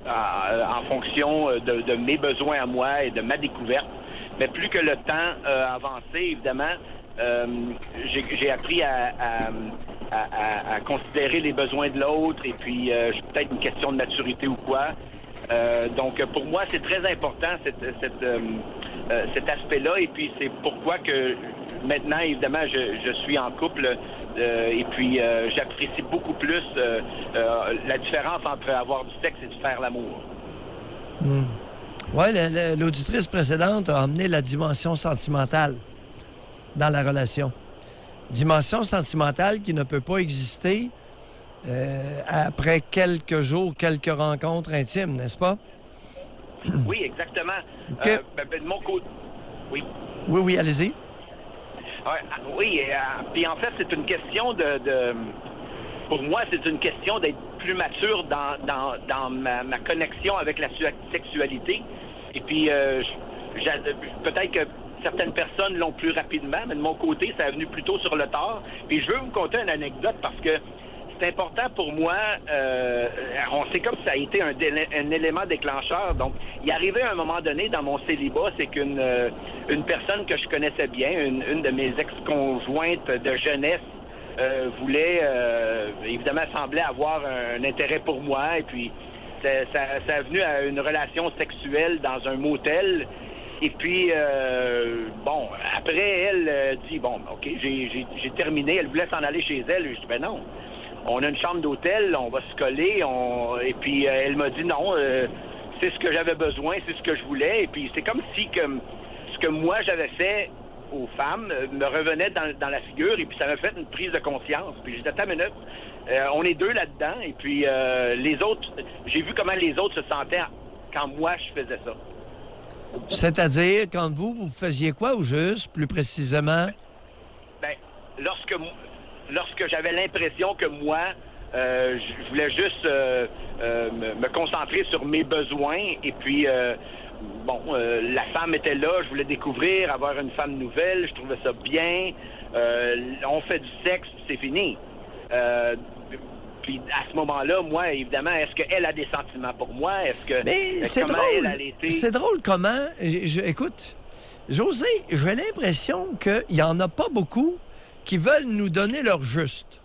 en fonction de mes besoins à moi et de ma découverte. Mais plus que le temps avançait, évidemment, j'ai appris à considérer les besoins de l'autre et puis peut-être une question de maturité ou quoi. Donc, pour moi, c'est très important cet aspect-là. Et puis, c'est pourquoi que maintenant, évidemment, je suis en couple et puis j'apprécie beaucoup plus la différence entre avoir du sexe et de faire l'amour. Oui, l'auditrice précédente a amené la dimension sentimentale dans la relation. Dimension sentimentale qui ne peut pas exister après quelques jours, quelques rencontres intimes, n'est-ce pas? Oui, exactement. Okay. De mon côté, oui. Oui, allez-y. Oui, puis en fait, c'est une question pour moi, c'est une question d'être plus mature dans ma connexion avec la sexualité. Et puis, peut-être que certaines personnes l'ont plus rapidement, mais de mon côté, ça est venu plutôt sur le tard. Puis je veux vous conter une anecdote parce que c'est important pour moi. On sait comme ça a été un élément déclencheur. Donc, il est arrivé à un moment donné dans mon célibat, c'est qu'une personne que je connaissais bien, une de mes ex-conjointes de jeunesse, voulait, évidemment, semblait avoir un intérêt pour moi. Et puis, ça est venu à une relation sexuelle dans un motel. Et puis, bon, après, elle dit, bon, OK, j'ai terminé. Elle voulait s'en aller chez elle. Je dis, ben non. On a une chambre d'hôtel, on va se coller. Et puis, elle m'a dit, non, c'est ce que j'avais besoin, c'est ce que je voulais. Et puis, c'est comme si ce que moi, j'avais fait aux femmes me revenait dans la figure. Et puis, ça m'a fait une prise de conscience. Puis, j'ai dit, attends une minute, on est deux là-dedans. Et puis, les autres, j'ai vu comment les autres se sentaient quand moi, je faisais ça. C'est-à-dire, quand vous faisiez quoi au juste, plus précisément? Ben, lorsque j'avais l'impression que moi, je voulais juste me concentrer sur mes besoins et puis, la femme était là, je voulais découvrir, avoir une femme nouvelle, je trouvais ça bien. On fait du sexe, c'est fini. Puis à ce moment-là, moi, évidemment, est-ce qu'elle a des sentiments pour moi? Est-ce que... Mais c'est drôle. C'est drôle comment... écoute, José, j'ai l'impression qu'il n'y en a pas beaucoup qui veulent nous donner leur juste.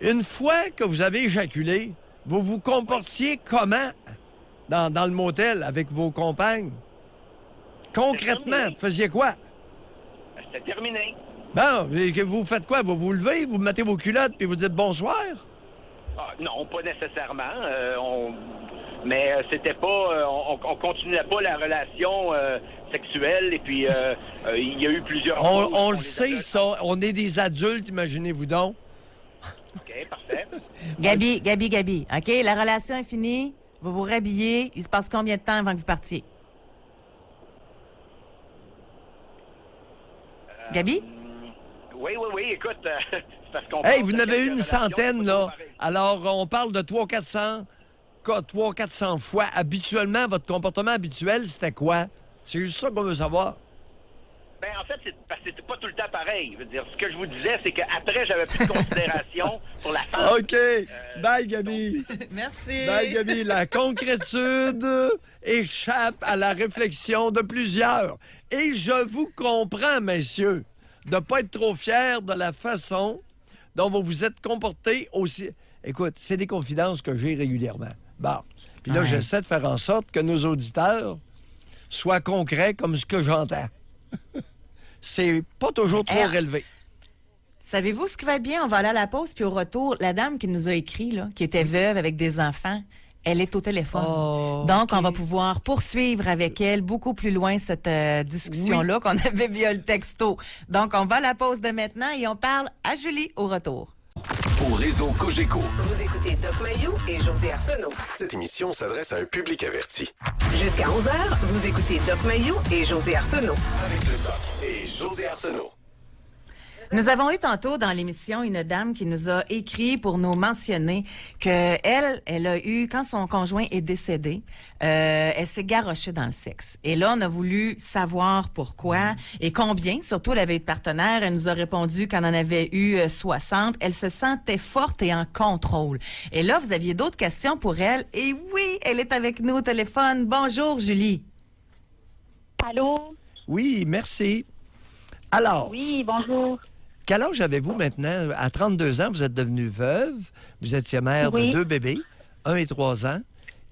Une fois que vous avez éjaculé, vous vous comportiez comment dans le motel avec vos compagnes? Concrètement, vous faisiez quoi? C'était terminé. Bon, vous faites quoi? Vous vous levez, vous mettez vos culottes puis vous dites bonsoir? Non, pas nécessairement. Mais c'était pas... on continuait pas la relation sexuelle. Et puis, il y a eu plusieurs... On le sait, ça. On est des adultes, imaginez-vous donc. OK, parfait. Gabi. OK, la relation est finie. Vous vous rhabillez. Il se passe combien de temps avant que vous partiez? Gabi? Oui, écoute, c'est parce qu'on... Hey, vous en avez eu une centaine, là. Alors, on parle de 300-400 fois. Habituellement, votre comportement habituel, c'était quoi? C'est juste ça qu'on veut savoir. Ben en fait, c'était pas tout le temps pareil. Je veux dire, ce que je vous disais, c'est qu'après, j'avais plus de considération pour la femme. OK. Bye, Gabi. Merci. Bye, Gabi. La concrétude échappe à la réflexion de plusieurs. Et je vous comprends, messieurs, de ne pas être trop fiers de la façon dont vous vous êtes comportés aussi. Écoute, c'est des confidences que j'ai régulièrement. Bon. Puis là, j'essaie de faire en sorte que nos auditeurs soient concrets comme ce que j'entends. C'est pas toujours trop relevé. Savez-vous ce qui va être bien? On va aller à la pause, puis au retour, la dame qui nous a écrit, là, qui était veuve avec des enfants, elle est au téléphone. Donc, on va pouvoir poursuivre avec elle beaucoup plus loin cette discussion-là qu'on avait via le texto. Donc, on va à la pause de maintenant et on parle à Julie au retour. Au réseau Cogeco. Vous écoutez Doc Mayou et José Arsenault. Cette émission s'adresse à un public averti. Jusqu'à 11h, vous écoutez Doc Mayou et José Arsenault. Avec le Doc et José Arsenault. Nous avons eu tantôt dans l'émission une dame qui nous a écrit pour nous mentionner que elle a eu, quand son conjoint est décédé, elle s'est garrochée dans le sexe. Et là, on a voulu savoir pourquoi et combien. Surtout, elle avait eu de partenaires. Elle nous a répondu qu'elle en avait eu 60. Elle se sentait forte et en contrôle. Et là, vous aviez d'autres questions pour elle. Et oui, elle est avec nous au téléphone. Bonjour, Julie. Allô? Oui, merci. Alors, Oui, bonjour. quel âge avez-vous maintenant? À 32 ans, vous êtes devenue veuve. Vous étiez mère de Oui. 2 bébés, 1 et 3 ans.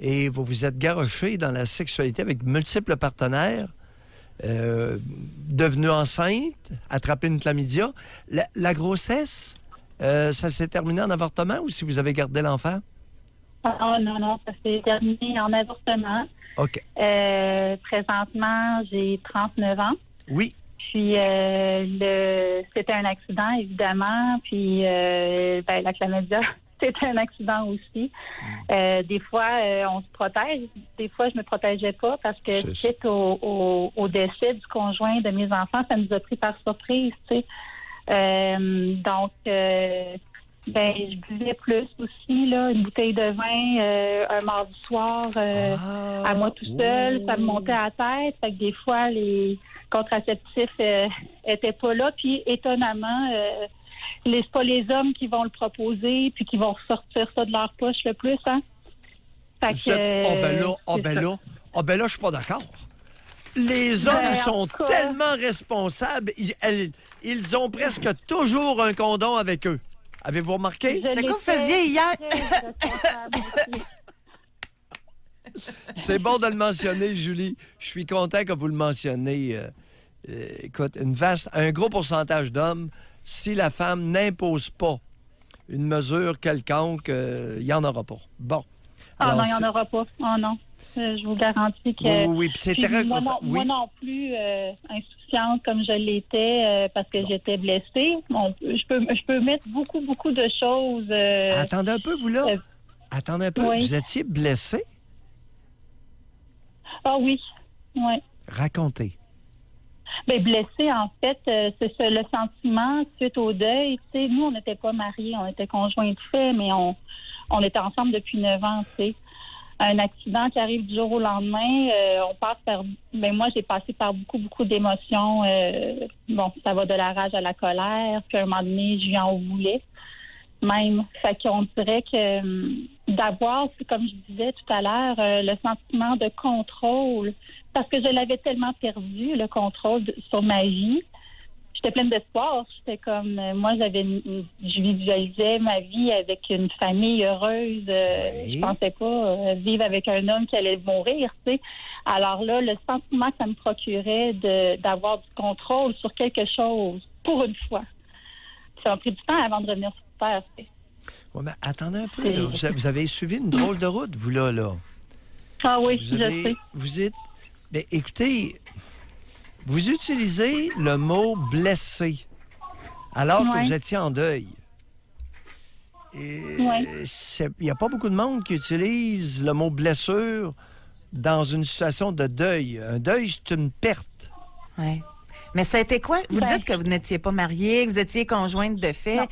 Et vous vous êtes garoché dans la sexualité avec multiples partenaires. Devenue enceinte, attrapé une chlamydia. La grossesse, ça s'est terminé en avortement ou si vous avez gardé l'enfant? Ah, non, ça s'est terminé en avortement. OK. Présentement, j'ai 39 ans. Oui. Puis, c'était un accident, évidemment. Puis, la chlamydia, c'était un accident aussi. Des fois, on se protège. Des fois, je me protégeais pas parce que C'est ça. suite au décès du conjoint de mes enfants, ça nous a pris par surprise, tu sais. Donc, je buvais plus aussi, là, une bouteille de vin un mardi soir à moi tout seul. Ça me montait à la tête. Fait que des fois, les contraceptifs étaient pas là. Puis, étonnamment, c'est pas les hommes qui vont le proposer puis qui vont ressortir ça de leur poche le plus, hein? Fait Vous êtes... là, je suis pas d'accord. Les hommes en sont tout cas- tellement responsables. Ils ont presque toujours un condom avec eux. Avez-vous remarqué? C'est quoi vous faisiez hier? C'est bon de le mentionner, Julie. Je suis content que vous le mentionnez. Écoute, un gros pourcentage d'hommes, si la femme n'impose pas une mesure quelconque, il n'y en aura pas. Bon. Ah Alors, non, il n'y en aura pas. Oh non. Je vous garantis que... Oui, puis c'est Puis très... moi Oui. non plus insouciante comme je l'étais parce que j'étais blessée. Bon, je peux mettre beaucoup de choses. Attendez un peu, vous là. Attendez un peu. oui. Vous étiez blessé? Ah oui, oui. Racontez. Bien, blessée, en fait, c'est ça, le sentiment suite au deuil. Tu sais, nous, on n'était pas mariés, on était conjoints de fait, mais on était ensemble depuis 9 ans, tu sais. Un accident qui arrive du jour au lendemain, on passe par... Ben moi, j'ai passé par beaucoup d'émotions. Ça va de la rage à la colère, puis à un moment donné, je lui en voulais. Même. Fait qu'on dirait que d'avoir, comme je disais tout à l'heure, le sentiment de contrôle, parce que je l'avais tellement perdu, le contrôle sur ma vie. J'étais pleine d'espoir. J'étais comme, moi, je visualisais ma vie avec une famille heureuse. Oui. Je pensais pas vivre avec un homme qui allait mourir, tu sais. Alors là, le sentiment que ça me procurait d'avoir du contrôle sur quelque chose, pour une fois. Ça m'a pris du temps avant de revenir sur terre. Ouais, mais attendez un peu. Là. Vous avez suivi une drôle de route, vous là. Ah oui, Vous je sais. Vous êtes... Mais écoutez, vous utilisez le mot « blessé » alors que Ouais. vous étiez en deuil. Ouais. Il n'y a pas beaucoup de monde qui utilise le mot « blessure » dans une situation de deuil. Un deuil, c'est une perte. Oui. Mais ça a été quoi? Vous dites que vous n'étiez pas mariée, que vous étiez conjointe de fait.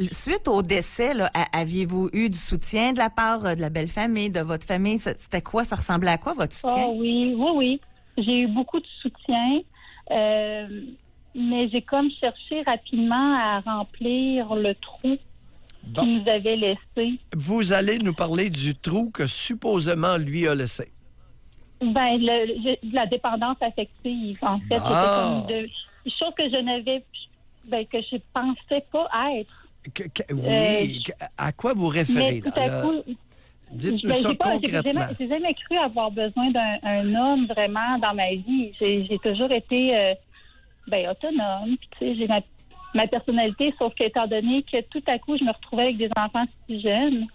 Suite au décès, là, aviez-vous eu du soutien de la part de la belle famille, de votre famille? C'était quoi? Ça ressemblait à quoi, votre soutien? Oh oui. J'ai eu beaucoup de soutien, mais j'ai comme cherché rapidement à remplir le trou Bon. qu'il nous avait laissé. Vous allez nous parler du trou que supposément lui a laissé. Ben, la dépendance affective, en fait, Ah. c'était comme chose que je n'avais, que je pensais pas être. Oui, à quoi vous référez? Mais tout à coup, dites-nous ça concrètement. j'ai jamais cru avoir besoin d'un homme vraiment dans ma vie. J'ai toujours été autonome. Puis, tu sais, j'ai ma personnalité, sauf qu'étant donné que tout à coup, je me retrouvais avec des enfants si jeunes,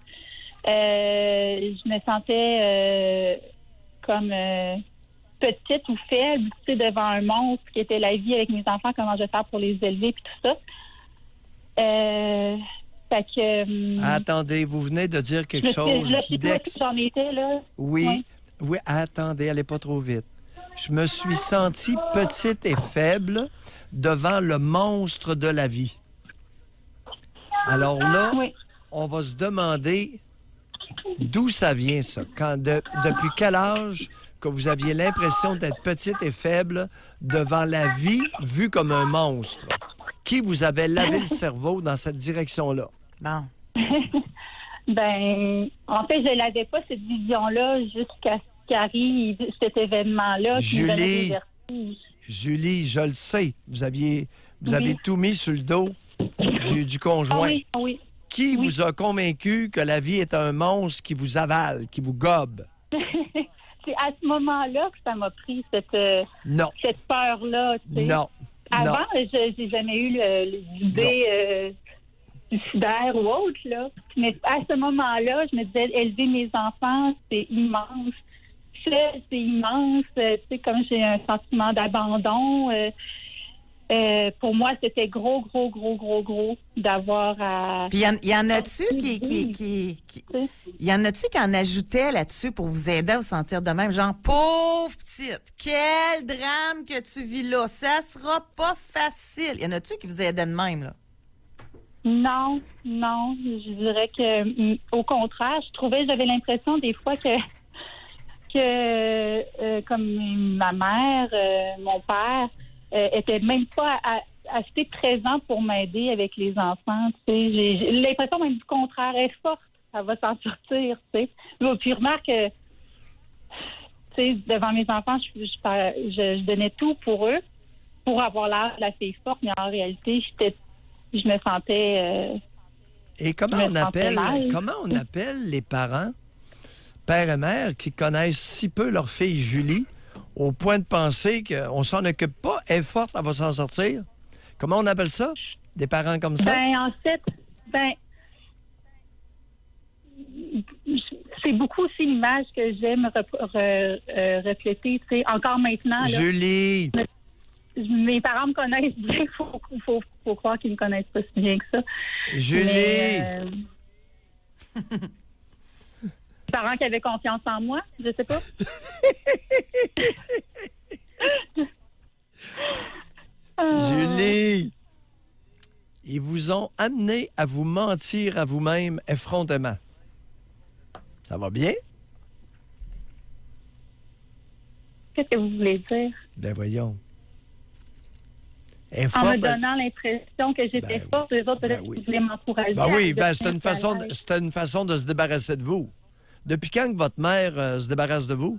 je me sentais comme petite ou faible, tu sais, devant un monstre qui était la vie avec mes enfants, comment je vais faire pour les élever, puis tout ça. Fait que... Attendez, vous venez de dire quelque chose Je sais pas si j'en étais, là. Oui, attendez, allez pas trop vite. Je me suis sentie petite et faible devant le monstre de la vie. Alors là, Oui. on va se demander d'où ça vient, ça. Depuis quel âge que vous aviez l'impression d'être petite et faible devant la vie vue comme un monstre? Qui vous avait lavé le cerveau dans cette direction-là? Bon. Ben, en fait, je n'avais pas cette vision-là jusqu'à ce qu'arrive cet événement-là. qui me donnait des vertiges. Julie, je le sais. Vous avez Oui. tout mis sur le dos du conjoint. Oui, oui. Qui Oui. vous a convaincu que la vie est un monstre qui vous avale, qui vous gobe? C'est à ce moment-là que ça m'a pris cette Non. peur-là. tu sais. Non. Avant, Non. je n'ai jamais eu l'idée suicidaire ou autre. Là. Mais à ce moment-là, je me disais, élever mes enfants, c'est immense. C'est immense. Tu sais, comme j'ai un sentiment d'abandon, pour moi, c'était gros d'avoir à... Puis il y en a-tu y en a-tu qui en ajoutaient là-dessus pour vous aider à vous sentir de même? Genre, pauvre petite, quel drame que tu vis là, ça sera pas facile. Y en a-tu qui vous aidaient de même, là? Non, je dirais que au contraire, j'avais l'impression des fois que comme ma mère, mon père, étaient même pas assez présents pour m'aider avec les enfants. Tu sais, j'ai l'impression même du contraire, elle est forte, elle va s'en sortir. Tu sais. Puis remarque, tu sais, devant mes enfants, je donnais tout pour eux, pour avoir l'air de la fille forte, mais en réalité, je me sentais... Et comment on appelle les parents, père et mère, qui connaissent si peu leur fille Julie, au point de penser qu'on s'en occupe pas, elle est forte, elle va s'en sortir? Comment on appelle ça? Des parents comme ça? Ben, en fait, c'est beaucoup aussi l'image que j'aime refléter, tu sais, encore maintenant. Là, Julie! mes parents me connaissent bien, faut croire qu'ils me connaissent pas si bien que ça. Julie! Mais, parents qui avaient confiance en moi, je sais pas. Julie! Ils vous ont amené à vous mentir à vous-même effrontément. Ça va bien? Qu'est-ce que vous voulez dire? Ben voyons. En me donnant l'impression que j'étais forte, les autres peut-être qu'ils voulaient m'encourager. Ben oui, c'était une façon de se débarrasser de vous. Depuis quand que votre mère se débarrasse de vous?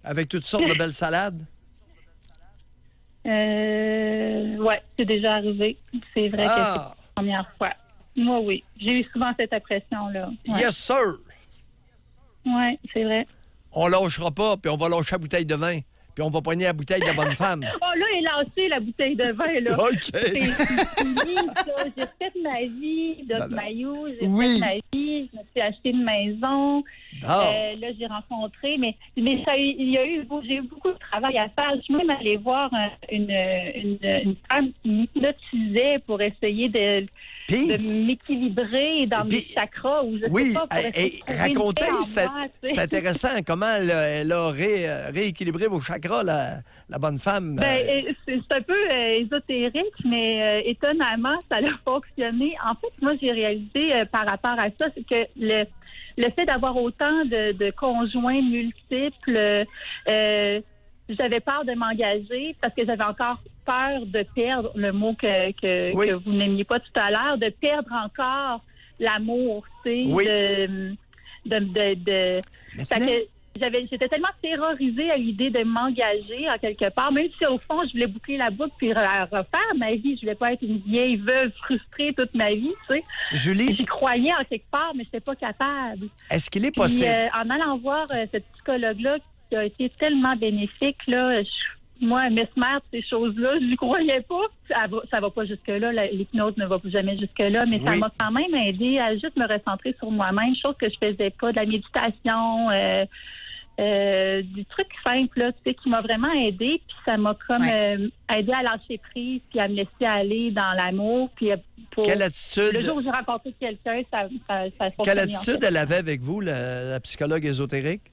Avec toutes sortes de belles salades? Ouais, c'est déjà arrivé. C'est vrai que c'est la première fois. Moi, oui. J'ai eu souvent cette impression-là. Ouais. Yes, sir! Oui, c'est vrai. On lâchera pas, puis on va lâcher la bouteille de vin. Puis on va poigner la bouteille de la bonne femme. Oh là, il a lâché la bouteille de vin, là. OK. C'est fini, ça. J'ai refait ma vie, Doc Mayou. J'ai refait ma vie. Je me suis acheté une maison. Là, j'ai rencontré. Mais j'ai eu beaucoup de travail à faire. Je suis même allée voir une femme qui m'hypnotisait pour essayer de m'équilibrer dans mes chakras. Ou je sais pas, racontez, c'est intéressant. Comment elle a rééquilibré vos chakras, la bonne femme? Ben, c'est un peu ésotérique, mais étonnamment, ça a fonctionné. En fait, moi, j'ai réalisé par rapport à ça, c'est que le fait d'avoir autant de conjoints multiples, j'avais peur de m'engager parce que j'avais encore peur de perdre, le mot que vous n'aimiez pas tout à l'heure, de perdre encore l'amour, tu sais, oui. J'étais tellement terrorisée à l'idée de m'engager en quelque part, même si au fond, je voulais boucler la boucle puis refaire ma vie. Je voulais pas être une vieille veuve frustrée toute ma vie, tu sais. Julie? J'y croyais en quelque part, mais je n'étais pas capable. Est-ce qu'il est possible? En allant voir cette psychologue-là qui a été tellement bénéfique, là, moi, mesmer, ces choses-là, je n'y croyais pas. Ça va pas jusque-là, l'hypnose ne va jamais jusque-là, mais ça m'a quand même aidé à juste me recentrer sur moi-même, chose que je faisais pas, de la méditation, du truc simple, là, tu sais, qui m'a vraiment aidé, puis ça m'a comme aidé à lâcher prise, puis à me laisser aller dans l'amour, puis quelle attitude... Le jour où j'ai rencontré quelqu'un, ça fonctionnait. Quelle attitude elle avait avec vous, la psychologue ésotérique?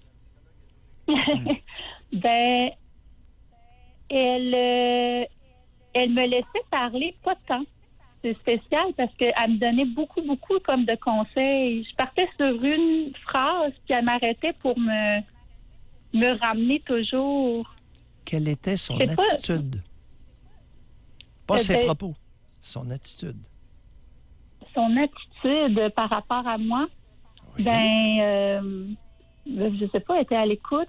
elle me laissait parler pas tant. C'est spécial parce qu'elle me donnait beaucoup comme de conseils. Je partais sur une phrase, puis elle m'arrêtait pour me ramener toujours. Quelle était son Je sais pas. attitude? Pas ses propos, son attitude. Son attitude par rapport à moi, Oui. je sais pas, elle était à l'écoute.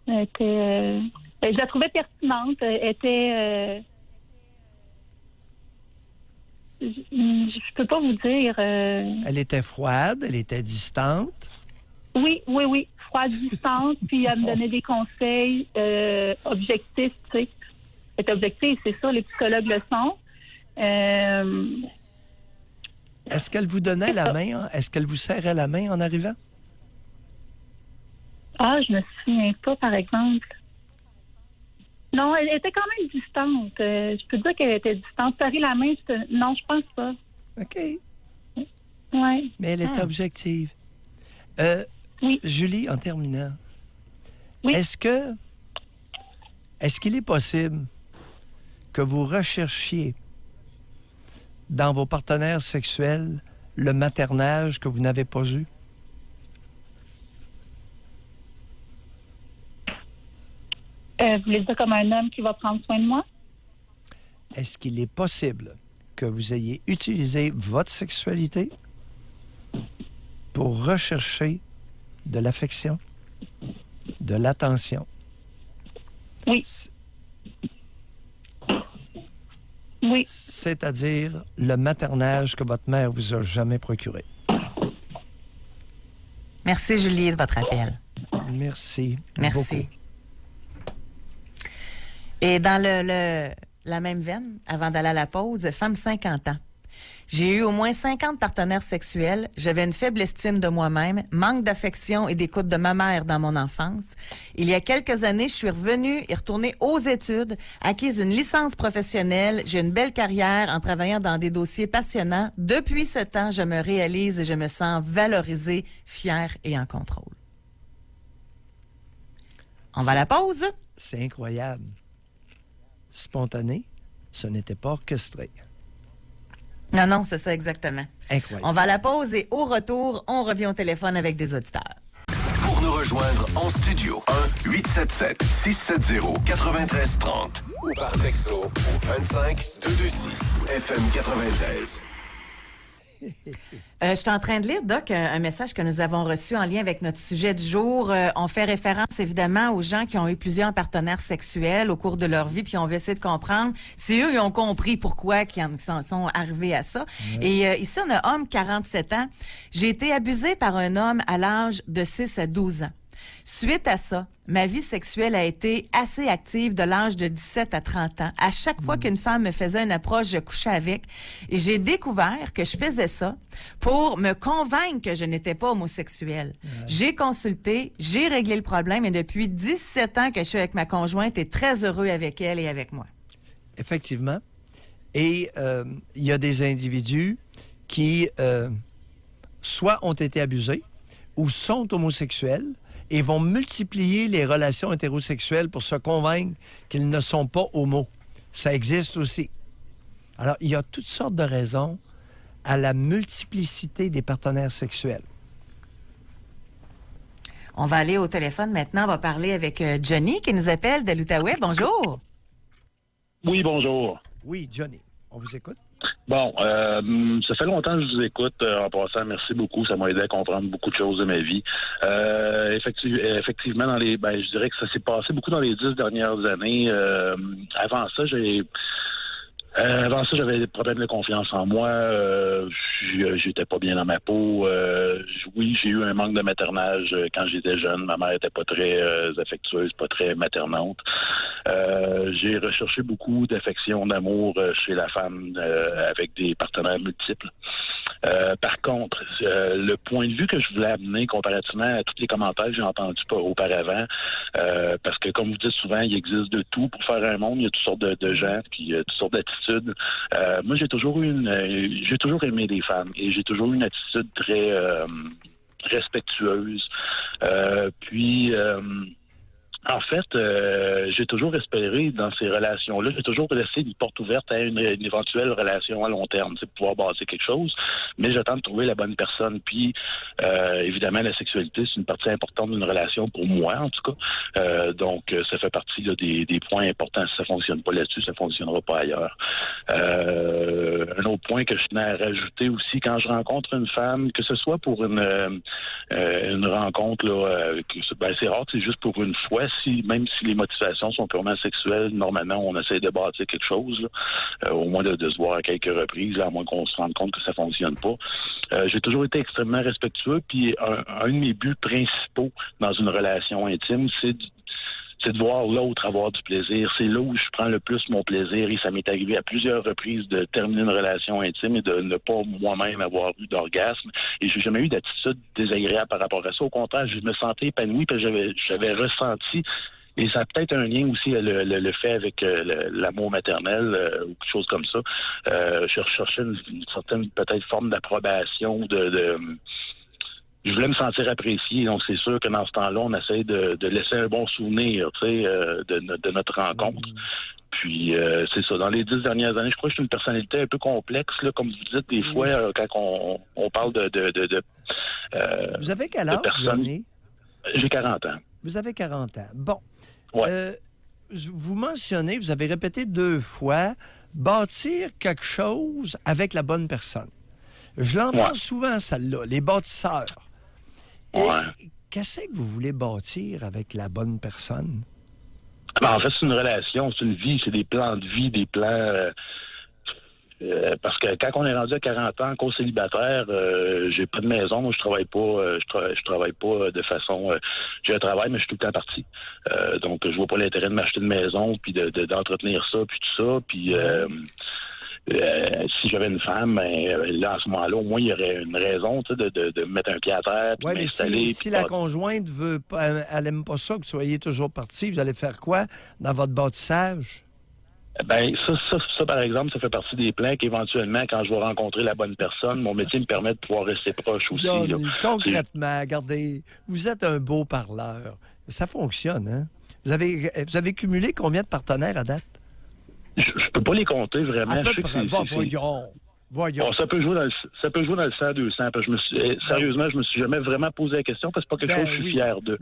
Je la trouvais pertinente. Elle était... je peux pas vous dire... Elle était froide, elle était distante. Oui. Froide, distante, puis elle me donnait des conseils objectifs, tu sais. Être objectif, c'est ça, les psychologues le sont. Est-ce qu'elle vous donnait la main? Est-ce qu'elle vous serrait la main en arrivant? Ah, je me souviens pas, par exemple. Non, elle était quand même distante. Je peux dire qu'elle était distante. Serrer la main, non, je pense pas. OK. Oui. Mais elle était objective. Oui. Julie, en terminant, Oui. est-ce qu'il est possible que vous recherchiez dans vos partenaires sexuels le maternage que vous n'avez pas eu? Vous voulez dire comme un homme qui va prendre soin de moi? Est-ce qu'il est possible que vous ayez utilisé votre sexualité pour rechercher de l'affection, de l'attention? Oui. Oui. C'est-à-dire le maternage que votre mère vous a jamais procuré. Merci, Julie, de votre appel. Merci. Merci. Beaucoup. Et dans la même veine, avant d'aller à la pause, femme 50 ans. J'ai eu au moins 50 partenaires sexuels. J'avais une faible estime de moi-même, manque d'affection et d'écoute de ma mère dans mon enfance. Il y a quelques années, je suis revenue et retournée aux études, acquise une licence professionnelle. J'ai une belle carrière en travaillant dans des dossiers passionnants. Depuis ce temps, je me réalise et je me sens valorisée, fière et en contrôle. On va à la pause. C'est incroyable. Spontané, ce n'était pas orchestré. Non, c'est ça exactement. Incroyable. On va à la pause et au retour, on revient au téléphone avec des auditeurs. Pour nous rejoindre en studio, 1-877-670-9330 ou par texto au 25-226 FM 93. Je suis en train de lire, Doc, un message que nous avons reçu en lien avec notre sujet du jour. On fait référence évidemment aux gens qui ont eu plusieurs partenaires sexuels au cours de leur vie, puis on veut essayer de comprendre si eux ils ont compris pourquoi ils en sont arrivés à ça. Ouais. Et ici, on a homme, 47 ans. J'ai été abusée par un homme à l'âge de 6 à 12 ans. Suite à ça, ma vie sexuelle a été assez active de l'âge de 17 à 30 ans. À chaque fois qu'une femme me faisait une approche, je couchais avec. Et j'ai découvert que je faisais ça pour me convaincre que je n'étais pas homosexuelle. Ouais. J'ai consulté, j'ai réglé le problème et depuis 17 ans que je suis avec ma conjointe et très heureux avec elle et avec moi. Effectivement. Et il y a des individus qui soit ont été abusés ou sont homosexuels et vont multiplier les relations hétérosexuelles pour se convaincre qu'ils ne sont pas homos. Ça existe aussi. Alors, il y a toutes sortes de raisons à la multiplicité des partenaires sexuels. On va aller au téléphone maintenant. On va parler avec Johnny qui nous appelle de l'Outaouais. Bonjour. Oui, bonjour. Oui, Johnny. On vous écoute. Bon, ça fait longtemps que je vous écoute. En passant, merci beaucoup. Ça m'a aidé à comprendre beaucoup de choses de ma vie. Effectivement, je dirais que ça s'est passé beaucoup dans les 10 dernières années. Avant ça, j'avais des problèmes de confiance en moi. J'étais pas bien dans ma peau. Oui, j'ai eu un manque de maternage quand j'étais jeune. Ma mère était pas très affectueuse, pas très maternante. J'ai recherché beaucoup d'affection, d'amour chez la femme avec des partenaires multiples. Par contre, le point de vue que je voulais amener comparativement à tous les commentaires que j'ai entendus auparavant, parce que comme vous dites souvent, il existe de tout pour faire un monde. Il y a toutes sortes de gens, puis toutes sortes d'attitudes. Moi, j'ai toujours aimé les femmes et j'ai toujours eu une attitude très respectueuse. En fait, j'ai toujours espéré dans ces relations-là, j'ai toujours laissé une porte ouverte à une éventuelle relation à long terme, c'est pouvoir bâtir quelque chose, mais j'attends de trouver la bonne personne. Puis, évidemment, la sexualité, c'est une partie importante d'une relation pour moi, en tout cas. Donc, ça fait partie là, des points importants. Si ça fonctionne pas là-dessus, ça fonctionnera pas ailleurs. Un autre point que je tenais à rajouter aussi, quand je rencontre une femme, que ce soit pour une rencontre, là, c'est rare, c'est juste pour une fois, même si les motivations sont purement sexuelles, normalement, on essaie de bâtir quelque chose, là, au moins de se voir à quelques reprises, là, à moins qu'on se rende compte que ça fonctionne pas. J'ai toujours été extrêmement respectueux, puis un de mes buts principaux dans une relation intime, c'est de voir l'autre avoir du plaisir. C'est là où je prends le plus mon plaisir, et ça m'est arrivé à plusieurs reprises de terminer une relation intime et de ne pas moi-même avoir eu d'orgasme. Et j'ai jamais eu d'attitude désagréable par rapport à ça. Au contraire, je me sentais épanoui parce que j'avais ressenti, et ça a peut-être un lien aussi le fait avec l'amour maternel ou quelque chose comme ça. Je recherchais une certaine peut-être forme d'approbation, je voulais me sentir apprécié, donc c'est sûr que dans ce temps-là, on essaie de laisser un bon souvenir, tu sais, de notre rencontre. Puis, c'est ça. Dans les 10 dernières années, je crois que je suis une personnalité un peu complexe, là, comme vous dites, des fois, quand on parle de vous avez quel âge, Johnny? J'ai 40 ans. Vous avez 40 ans. Bon. Ouais. Vous mentionnez, vous avez répété 2 fois, bâtir quelque chose avec la bonne personne. Je l'entends souvent, celle-là, les bâtisseurs. Qu'est-ce que vous voulez bâtir avec la bonne personne? En fait, c'est une relation, c'est une vie, c'est des plans de vie, des plans... parce que quand on est rendu à 40 ans, encore célibataire, j'ai pas de maison, moi je travaille pas, je travaille pas de façon... j'ai un travail, mais je suis tout le temps parti. Donc, je vois pas l'intérêt de m'acheter une maison, puis d'entretenir ça, puis tout ça, puis... si j'avais une femme, là, à ce moment-là, au moins, il y aurait une raison de mettre un pied à terre, puis m'installer. Si la conjointe veut pas, elle n'aime pas ça, que vous soyez toujours parti, vous allez faire quoi dans votre bâtissage? Ben ça, par exemple, ça fait partie des plans qu'éventuellement, quand je vais rencontrer la bonne personne, mon métier me permet de pouvoir rester proche aussi. Là. Concrètement, regardez, vous êtes un beau parleur. Ça fonctionne, hein? Vous avez cumulé combien de partenaires à date? Je peux pas les compter vraiment. Voyons. Bon, ça peut jouer dans le 100-200. Parce que sérieusement, je me suis jamais vraiment posé la question parce que c'est pas quelque chose que je suis fier de.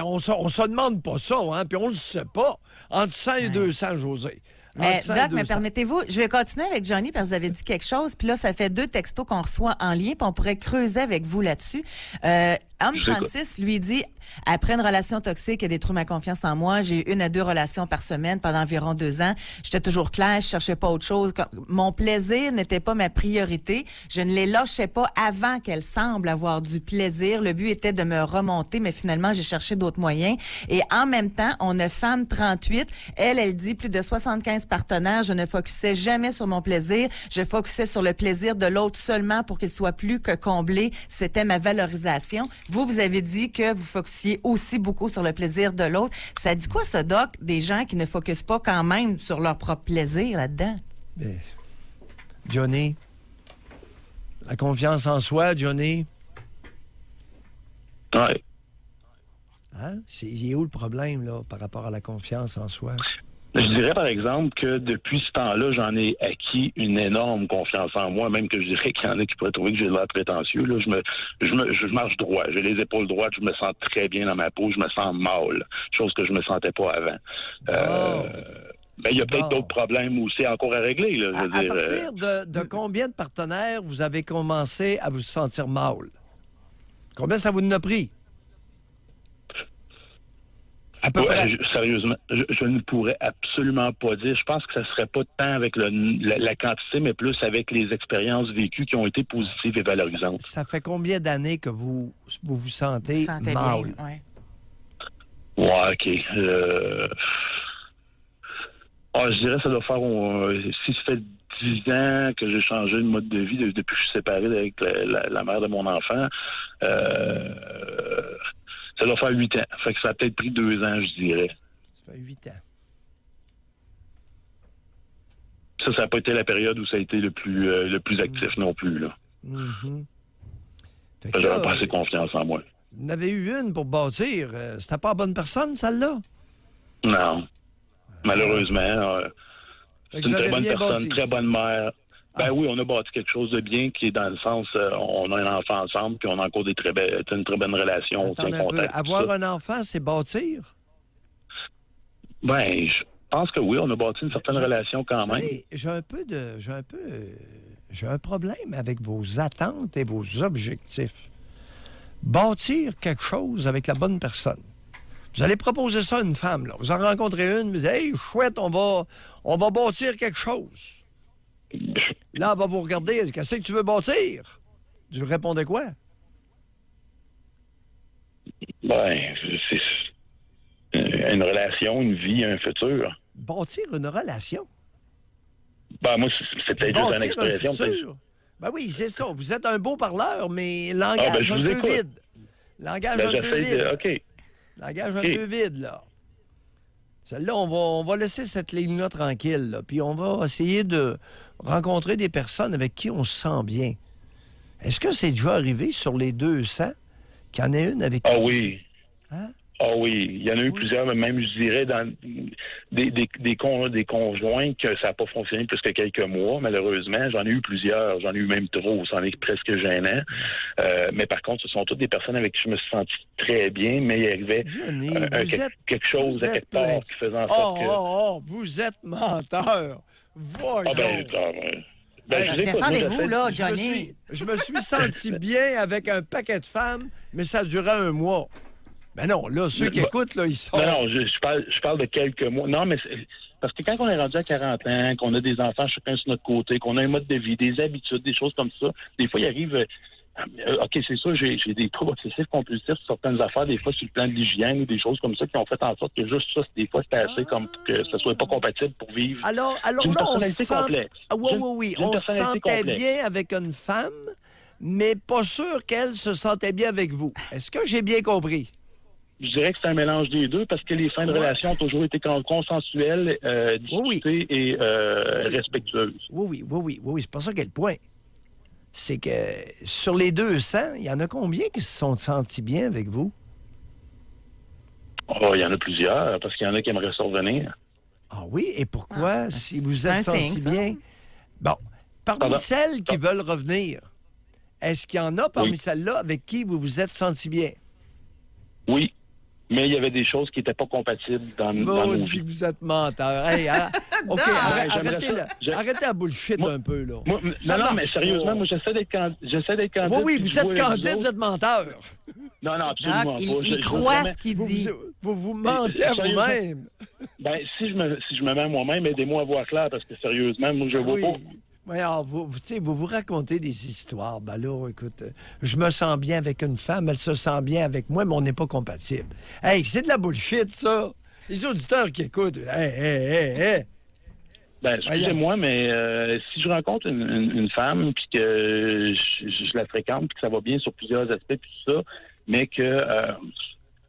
On se demande pas ça, hein, puis on le sait pas. Entre 100 et 200, José. Doc, mais permettez-vous, je vais continuer avec Johnny parce que vous avez dit quelque chose, puis là, ça fait 2 textos qu'on reçoit en lien, puis on pourrait creuser avec vous là-dessus. Homme 36 lui dit, après une relation toxique et détruit ma confiance en moi, j'ai eu 1 à 2 relations par semaine pendant environ 2 ans. J'étais toujours claire, je cherchais pas autre chose. Mon plaisir n'était pas ma priorité. Je ne les lâchais pas avant qu'elle semble avoir du plaisir. Le but était de me remonter, mais finalement, j'ai cherché d'autres moyens. Et en même temps, on a femme 38. Elle dit plus de 75 partenaires. Je ne focusais jamais sur mon plaisir. Je focusais sur le plaisir de l'autre seulement pour qu'il soit plus que comblé. C'était ma valorisation. Vous avez dit que vous focussiez aussi beaucoup sur le plaisir de l'autre. Ça dit quoi, ça, Doc, des gens qui ne focusent pas quand même sur leur propre plaisir là-dedans? Mais, Johnny, la confiance en soi, Johnny? Oui. Hein? Il est où le problème, là, par rapport à la confiance en soi? Je dirais, par exemple, que depuis ce temps-là, j'en ai acquis une énorme confiance en moi, même que je dirais qu'il y en a qui pourraient trouver que j'ai de l'air prétentieux. Là. Je marche droit, j'ai les épaules droites, je me sens très bien dans ma peau, je me sens mâle, chose que je me sentais pas avant. Ben, il y a peut-être d'autres problèmes aussi encore à régler. Là, à partir de combien de partenaires vous avez commencé à vous sentir mâle? Combien ça vous en a pris? Sérieusement, je ne pourrais absolument pas dire. Je pense que ça ne serait pas tant avec la quantité, mais plus avec les expériences vécues qui ont été positives et valorisantes. Ça fait combien d'années que vous sentez mal? Ouais, OK. Je dirais que ça doit faire... si ça fait 10 ans que j'ai changé de mode de vie depuis que je suis séparé avec la mère de mon enfant, ça doit faire 8 ans. Fait que ça a peut-être pris 2 ans, je dirais. Ça fait 8 ans. Ça n'a pas été la période où ça a été le plus actif non plus. Là. Mm-hmm. J'avais pas assez confiance en moi. Vous en avez eu une pour bâtir. C'était pas la bonne personne, celle-là? Non. Malheureusement. Fait C'est que une vous très avez bonne rien personne, bâti, très ça. bonne mère. Ben Ah. oui, on a bâti quelque chose de bien qui est dans le sens, on a un enfant ensemble, puis on a encore une très bonne relation, on tient Attendez un peu. contact. tout Avoir ça. un enfant, c'est bâtir? Ben, je pense que oui, on a bâti une certaine relation quand Vous même. savez, j'ai un problème avec vos attentes et vos objectifs. Bâtir quelque chose avec la bonne personne. Vous allez proposer ça à une femme, là. Vous en rencontrez une, vous dites, hey, chouette, on va bâtir quelque chose. Là, elle va vous regarder, elle dit, qu'est-ce que tu veux bâtir? Vous répondez quoi? Ben, c'est une relation, une vie, un futur. Bâtir une relation. Ben, moi, c'est peut-être juste une Bâtir un expression. futur. Ben oui, c'est ça. Vous êtes un beau parleur, mais langage je un vous peu écoute. vide. Langage Ben, un peu j'essaie vide. de... OK. Langage OK. un peu vide, là. Celle-là, on va laisser cette ligne-là tranquille, là, puis on va essayer de rencontrer des personnes avec qui on se sent bien. Est-ce que c'est déjà arrivé sur les 200 qu'il y en ait une avec qui... Ah oui. Hein? Ah oui, il y en a eu plusieurs, mais même, je dirais, dans des conjoints que ça n'a pas fonctionné plus que quelques mois, malheureusement. J'en ai eu plusieurs, j'en ai eu même trop, c'en est presque gênant. Mais par contre, ce sont toutes des personnes avec qui je me suis senti très bien, mais il y avait Johnny, quelque chose à quelque part qui faisait en sorte que... vous êtes menteur. Voyons. Je vous écoute, moi, Défendez-vous, là, Je Johnny. me suis senti bien avec un paquet de femmes, mais ça durait un mois. Ben non, là, ceux qui écoutent, là, ils sont... Non, je parle de quelques mois. Non, mais parce que quand on est rendu à 40 ans, qu'on a des enfants chacun sur notre côté, qu'on a un mode de vie, des habitudes, des choses comme ça, des fois, il arrive... OK, c'est sûr, j'ai des troubles obsessifs compulsifs sur certaines affaires, des fois sur le plan de l'hygiène ou des choses comme ça qui ont fait en sorte que juste ça, des fois, c'était assez comme pour que ça soit pas compatible pour vivre. Alors J'ai une là, on personnalité sent... complexe. Ah, oui. J'ai une On se personnalité sentait complexe. bien avec une femme, mais pas sûr qu'elle se sentait bien avec vous. Est-ce que j'ai bien compris? Je dirais que c'est un mélange des deux parce que les fins de relation ont toujours été consensuelles, discutées et respectueuses. Oui, c'est pas ça qu'est le point. C'est que sur les 200, il y en a combien qui se sont sentis bien avec vous? Oh, il y en a plusieurs, parce qu'il y en a qui aimeraient se revenir. Ah oui? Et pourquoi, si vous êtes c'est un sentis signe, ça. bien? Bon, parmi Pardon? celles qui veulent revenir, est-ce qu'il y en a parmi Oui. celles-là avec qui vous vous êtes sentis bien? Oui, mais il y avait des choses qui n'étaient pas compatibles dans nos Maudit vies. que vous êtes menteur. Hey, OK, j'aimerais arrêtez la bullshit un peu, là. Ça Non, mais marche sérieusement, pas. moi, j'essaie d'être candide. Oui, puis vous je vois êtes les candide, autres. vous êtes menteur. Non, absolument Donc, pas. il croit ce qu'il Vous dit. vous mentez à Sérieusement. vous-même. Ben, si je me mets à moi-même, aidez-moi à voir clair, parce que sérieusement, moi, je vois Oui. pas. Oui, alors, vous vous racontez des histoires. Ben là, écoute, je me sens bien avec une femme, elle se sent bien avec moi, mais on n'est pas compatible. Hey, c'est de la bullshit, ça. Les auditeurs qui écoutent, hey. Ben, excusez-moi, mais si je rencontre une femme, puis que je la fréquente, puis que ça va bien sur plusieurs aspects, puis tout ça, mais que...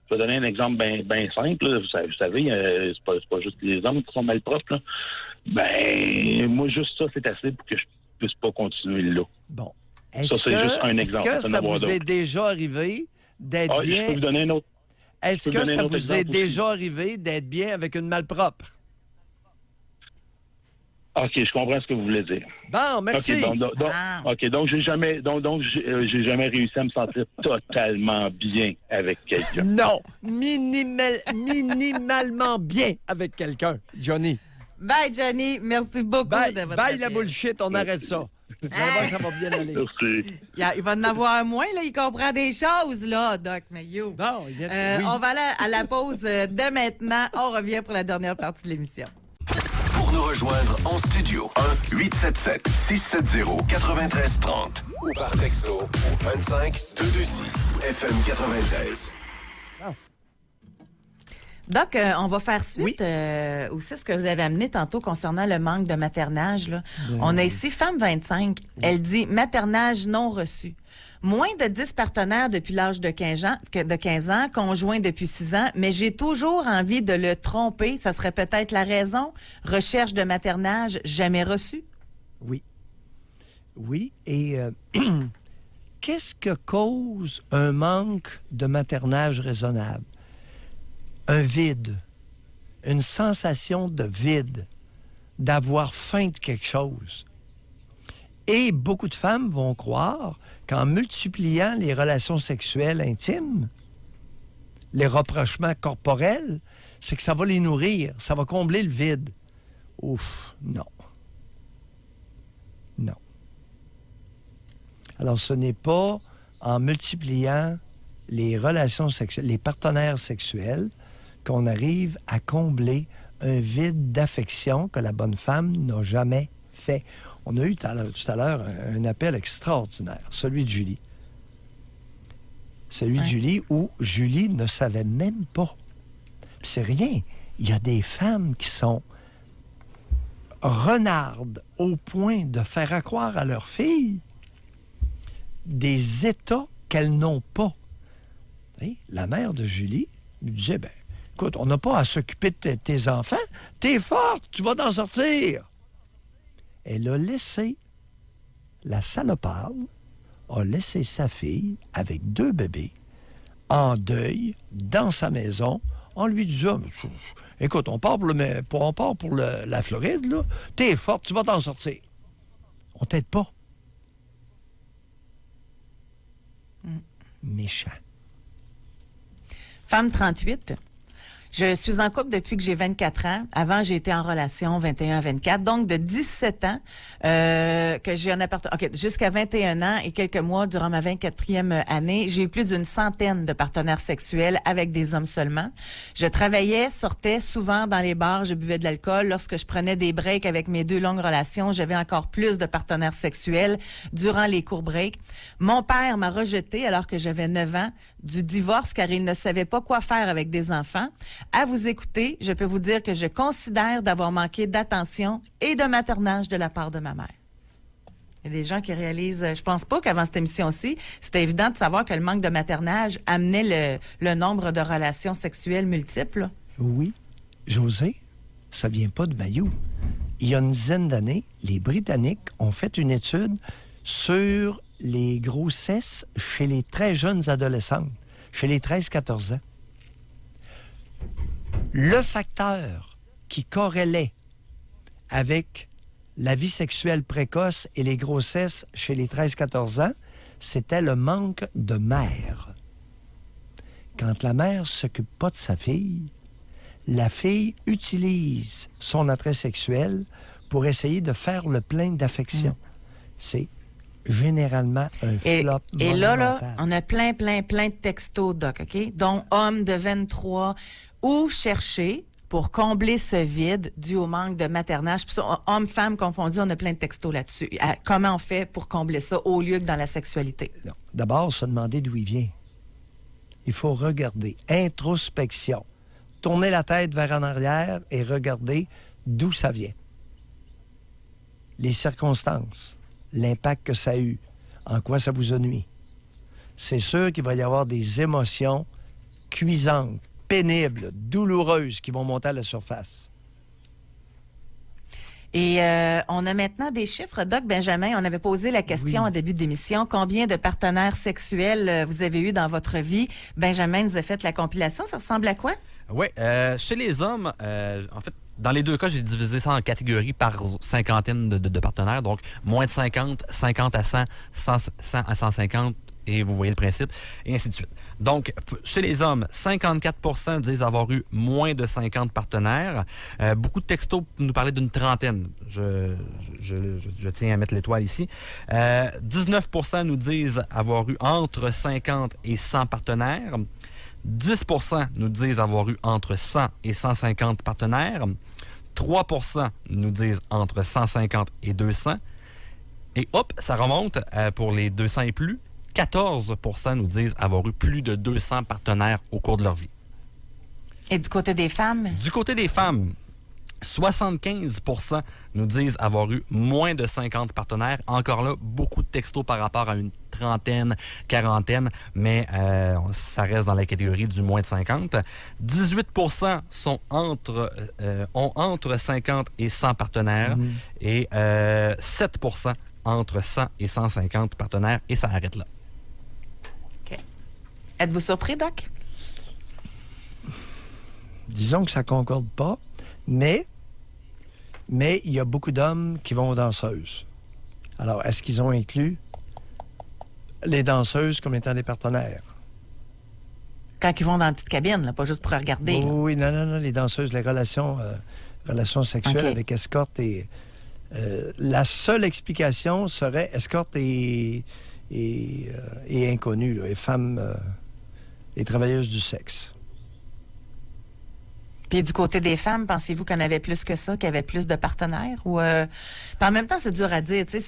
je vais donner un exemple bien simple. Là. Vous savez, c'est pas juste les hommes qui sont malpropres. Là. Ben, moi, juste ça, c'est assez pour que je puisse pas continuer là. Bon. Ça, c'est juste un exemple. Est-ce que Ça ça n'en va vous est d'autres. déjà arrivé d'être Je bien... peux vous donner un autre. Est-ce je peux que donner ça un autre vous est exemple aussi. déjà arrivé d'être bien avec une malpropre? OK, je comprends ce que vous voulez dire. Bon, merci. Donc j'ai jamais réussi à me sentir totalement bien avec quelqu'un. Non, minimalement bien avec quelqu'un, Johnny. Bye, Johnny. Merci beaucoup Bye, de votre bye la appel. bullshit, on arrête ça. Vous allez voir, ça va bien aller. Merci. Il va en avoir moins, là. Il comprend des choses, là, Doc Mayo. Non, oui. On va aller à la pause de maintenant. On revient pour la dernière partie de l'émission. Pour nous rejoindre en studio, 1-877-670-9330 ou par texto au 25-226 FM 93. Doc, on va faire suite aussi à ce que vous avez amené tantôt concernant le manque de maternage. Là. On a ici Femme 25. Elle dit maternage non reçu. Moins de 10 partenaires depuis l'âge de 15 ans, conjoint depuis 6 ans, mais j'ai toujours envie de le tromper. Ça serait peut-être la raison. Recherche de maternage jamais reçu. Oui. Oui, et qu'est-ce que cause un manque de maternage raisonnable? Un vide. une sensation de vide, d'avoir faim de quelque chose. Et beaucoup de femmes vont croire qu'en multipliant les relations sexuelles intimes, les rapprochements corporels, c'est que ça va les nourrir, ça va combler le vide. Ouf, non. Non. Alors, ce n'est pas en multipliant les relations sexuelles, les partenaires sexuels, qu'on arrive à combler un vide d'affection que la bonne femme n'a jamais fait. On a eu tout à l'heure un appel extraordinaire, celui de Julie. Celui de Julie, où Julie ne savait même pas. C'est rien. Il y a des femmes qui sont renardes au point de faire croire à leur fille des états qu'elles n'ont pas. Et la mère de Julie lui disait, ben, écoute, on n'a pas à s'occuper de tes enfants. T'es forte, tu vas t'en sortir. Elle a laissé, la saloparde a laissé sa fille avec 2 bébés en deuil dans sa maison en lui disant, écoute, on part pour la Floride, là. T'es forte, tu vas t'en sortir. On t'aide pas. Méchant. Femme 38. Je suis en couple depuis que j'ai 24 ans. Avant, j'ai été en relation 21 à 24. Donc, de 17 ans que j'ai un appartement. OK, jusqu'à 21 ans et quelques mois durant ma 24e année, j'ai eu plus d'une centaine de partenaires sexuels avec des hommes seulement. Je travaillais, sortais souvent dans les bars, je buvais de l'alcool. Lorsque je prenais des breaks avec mes 2 longues relations, j'avais encore plus de partenaires sexuels durant les courts breaks. Mon père m'a rejeté alors que j'avais 9 ans du divorce car il ne savait pas quoi faire avec des enfants. À vous écouter, je peux vous dire que je considère d'avoir manqué d'attention et de maternage de la part de ma mère. Il y a des gens qui réalisent, je pense pas qu'avant cette émission-ci, c'était évident de savoir que le manque de maternage amenait le nombre de relations sexuelles multiples. Oui, José, ça vient pas de Mailloux. Il y a une dizaine d'années, les Britanniques ont fait une étude sur les grossesses chez les très jeunes adolescentes, chez les 13-14 ans. Le facteur qui corrélait avec la vie sexuelle précoce et les grossesses chez les 13-14 ans, c'était le manque de mère. Quand la mère ne s'occupe pas de sa fille, la fille utilise son attrait sexuel pour essayer de faire le plein d'affection. C'est généralement un flop. Et là, on a plein de textos, Doc, OK? Dont homme de 23, où chercher pour combler ce vide dû au manque de maternage. Puis ça, hommes-femmes confondus, on a plein de textos là-dessus. Comment on fait pour combler ça au lieu que dans la sexualité? Non. D'abord, se demander d'où il vient. Il faut regarder. Introspection. Tourner la tête vers en arrière et regarder d'où ça vient. Les circonstances, l'impact que ça a eu, en quoi ça vous a nuit. C'est sûr qu'il va y avoir des émotions cuisantes, pénibles, douloureuses qui vont monter à la surface. Et on a maintenant des chiffres. Doc Benjamin, on avait posé la question en début d'émission. Combien de partenaires sexuels vous avez eu dans votre vie? Benjamin nous a fait la compilation. Ça ressemble à quoi? Oui. Chez les hommes, en fait, dans les 2 cas, j'ai divisé ça en catégories par cinquantaine de partenaires. Donc, moins de 50, 50 à 100, 100 à 150, et vous voyez le principe, et ainsi de suite. Donc, chez les hommes, 54% disent avoir eu moins de 50 partenaires. Beaucoup de textos nous parlaient d'une trentaine. Je tiens à mettre l'étoile ici. 19% nous disent avoir eu entre 50 et 100 partenaires. 10% nous disent avoir eu entre 100 et 150 partenaires. 3% nous disent entre 150 et 200. Et hop, ça remonte pour les 200 et plus. 14% nous disent avoir eu plus de 200 partenaires au cours de leur vie. Et du côté des femmes? Du côté des femmes, 75% nous disent avoir eu moins de 50 partenaires. Encore là, beaucoup de textos par rapport à une trentaine, quarantaine, mais ça reste dans la catégorie du moins de 50. 18% ont entre 50 et 100 partenaires et 7% entre 100 et 150 partenaires, et ça arrête là. OK. Êtes-vous surpris, Doc? disons que ça ne concorde pas, mais il y a beaucoup d'hommes qui vont aux danseuses. Alors, est-ce qu'ils ont inclus les danseuses comme étant des partenaires? Quand ils vont dans la petite cabine, là, pas juste pour regarder. Oui, non, les danseuses, les relations sexuelles OK. avec escorte et... la seule explication serait escorte et inconnue, là, et femmes, et travailleuses du sexe. Puis du côté des femmes, pensez-vous qu'on avait plus que ça, qu'il y avait plus de partenaires? Ou, puis en même temps, c'est dur à dire. Tu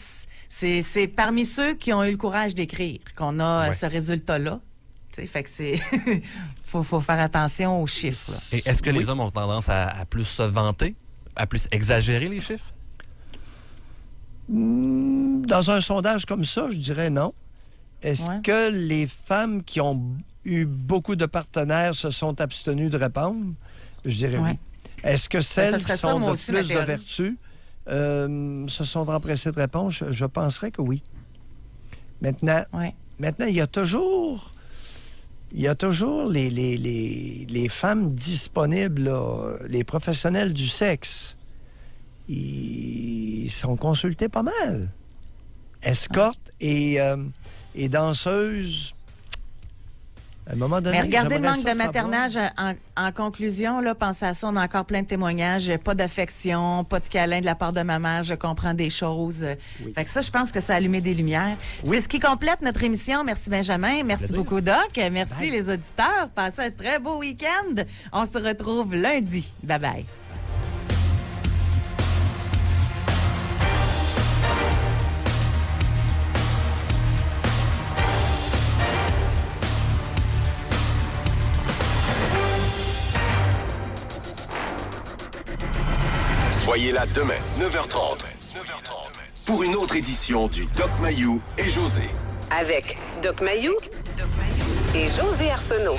sais, c'est parmi ceux qui ont eu le courage d'écrire qu'on a ce résultat-là. Tu sais, fait que c'est... faut faire attention aux chiffres. Là. Et est-ce que les hommes ont tendance à plus se vanter, à plus exagérer les chiffres? Dans un sondage comme ça, je dirais non. Est-ce que les femmes qui ont eu beaucoup de partenaires se sont abstenues de répondre? Je dirais oui. Est-ce que celles qui sont de plus de vertu se sont empressées de répondre? Je penserais que oui. Maintenant, il y a toujours les femmes disponibles, là, les professionnels du sexe. Ils sont consultés pas mal. Escortes et danseuses. À un moment donné, mais regardez le manque de savoir. maternage en conclusion. Là, pensez à ça, on a encore plein de témoignages. Pas d'affection, pas de câlin de la part de ma mère. Je comprends des choses. Oui. Fait que ça, je pense que ça a allumé des lumières. Oui. C'est ce qui complète notre émission. Merci Benjamin. Merci beaucoup Doc. Merci les auditeurs. Passez un très beau week-end. On se retrouve lundi. Bye bye. Soyez là demain, 9h30, pour une autre édition du Doc Mayou et José. Avec Doc Mayou et José Arsenault.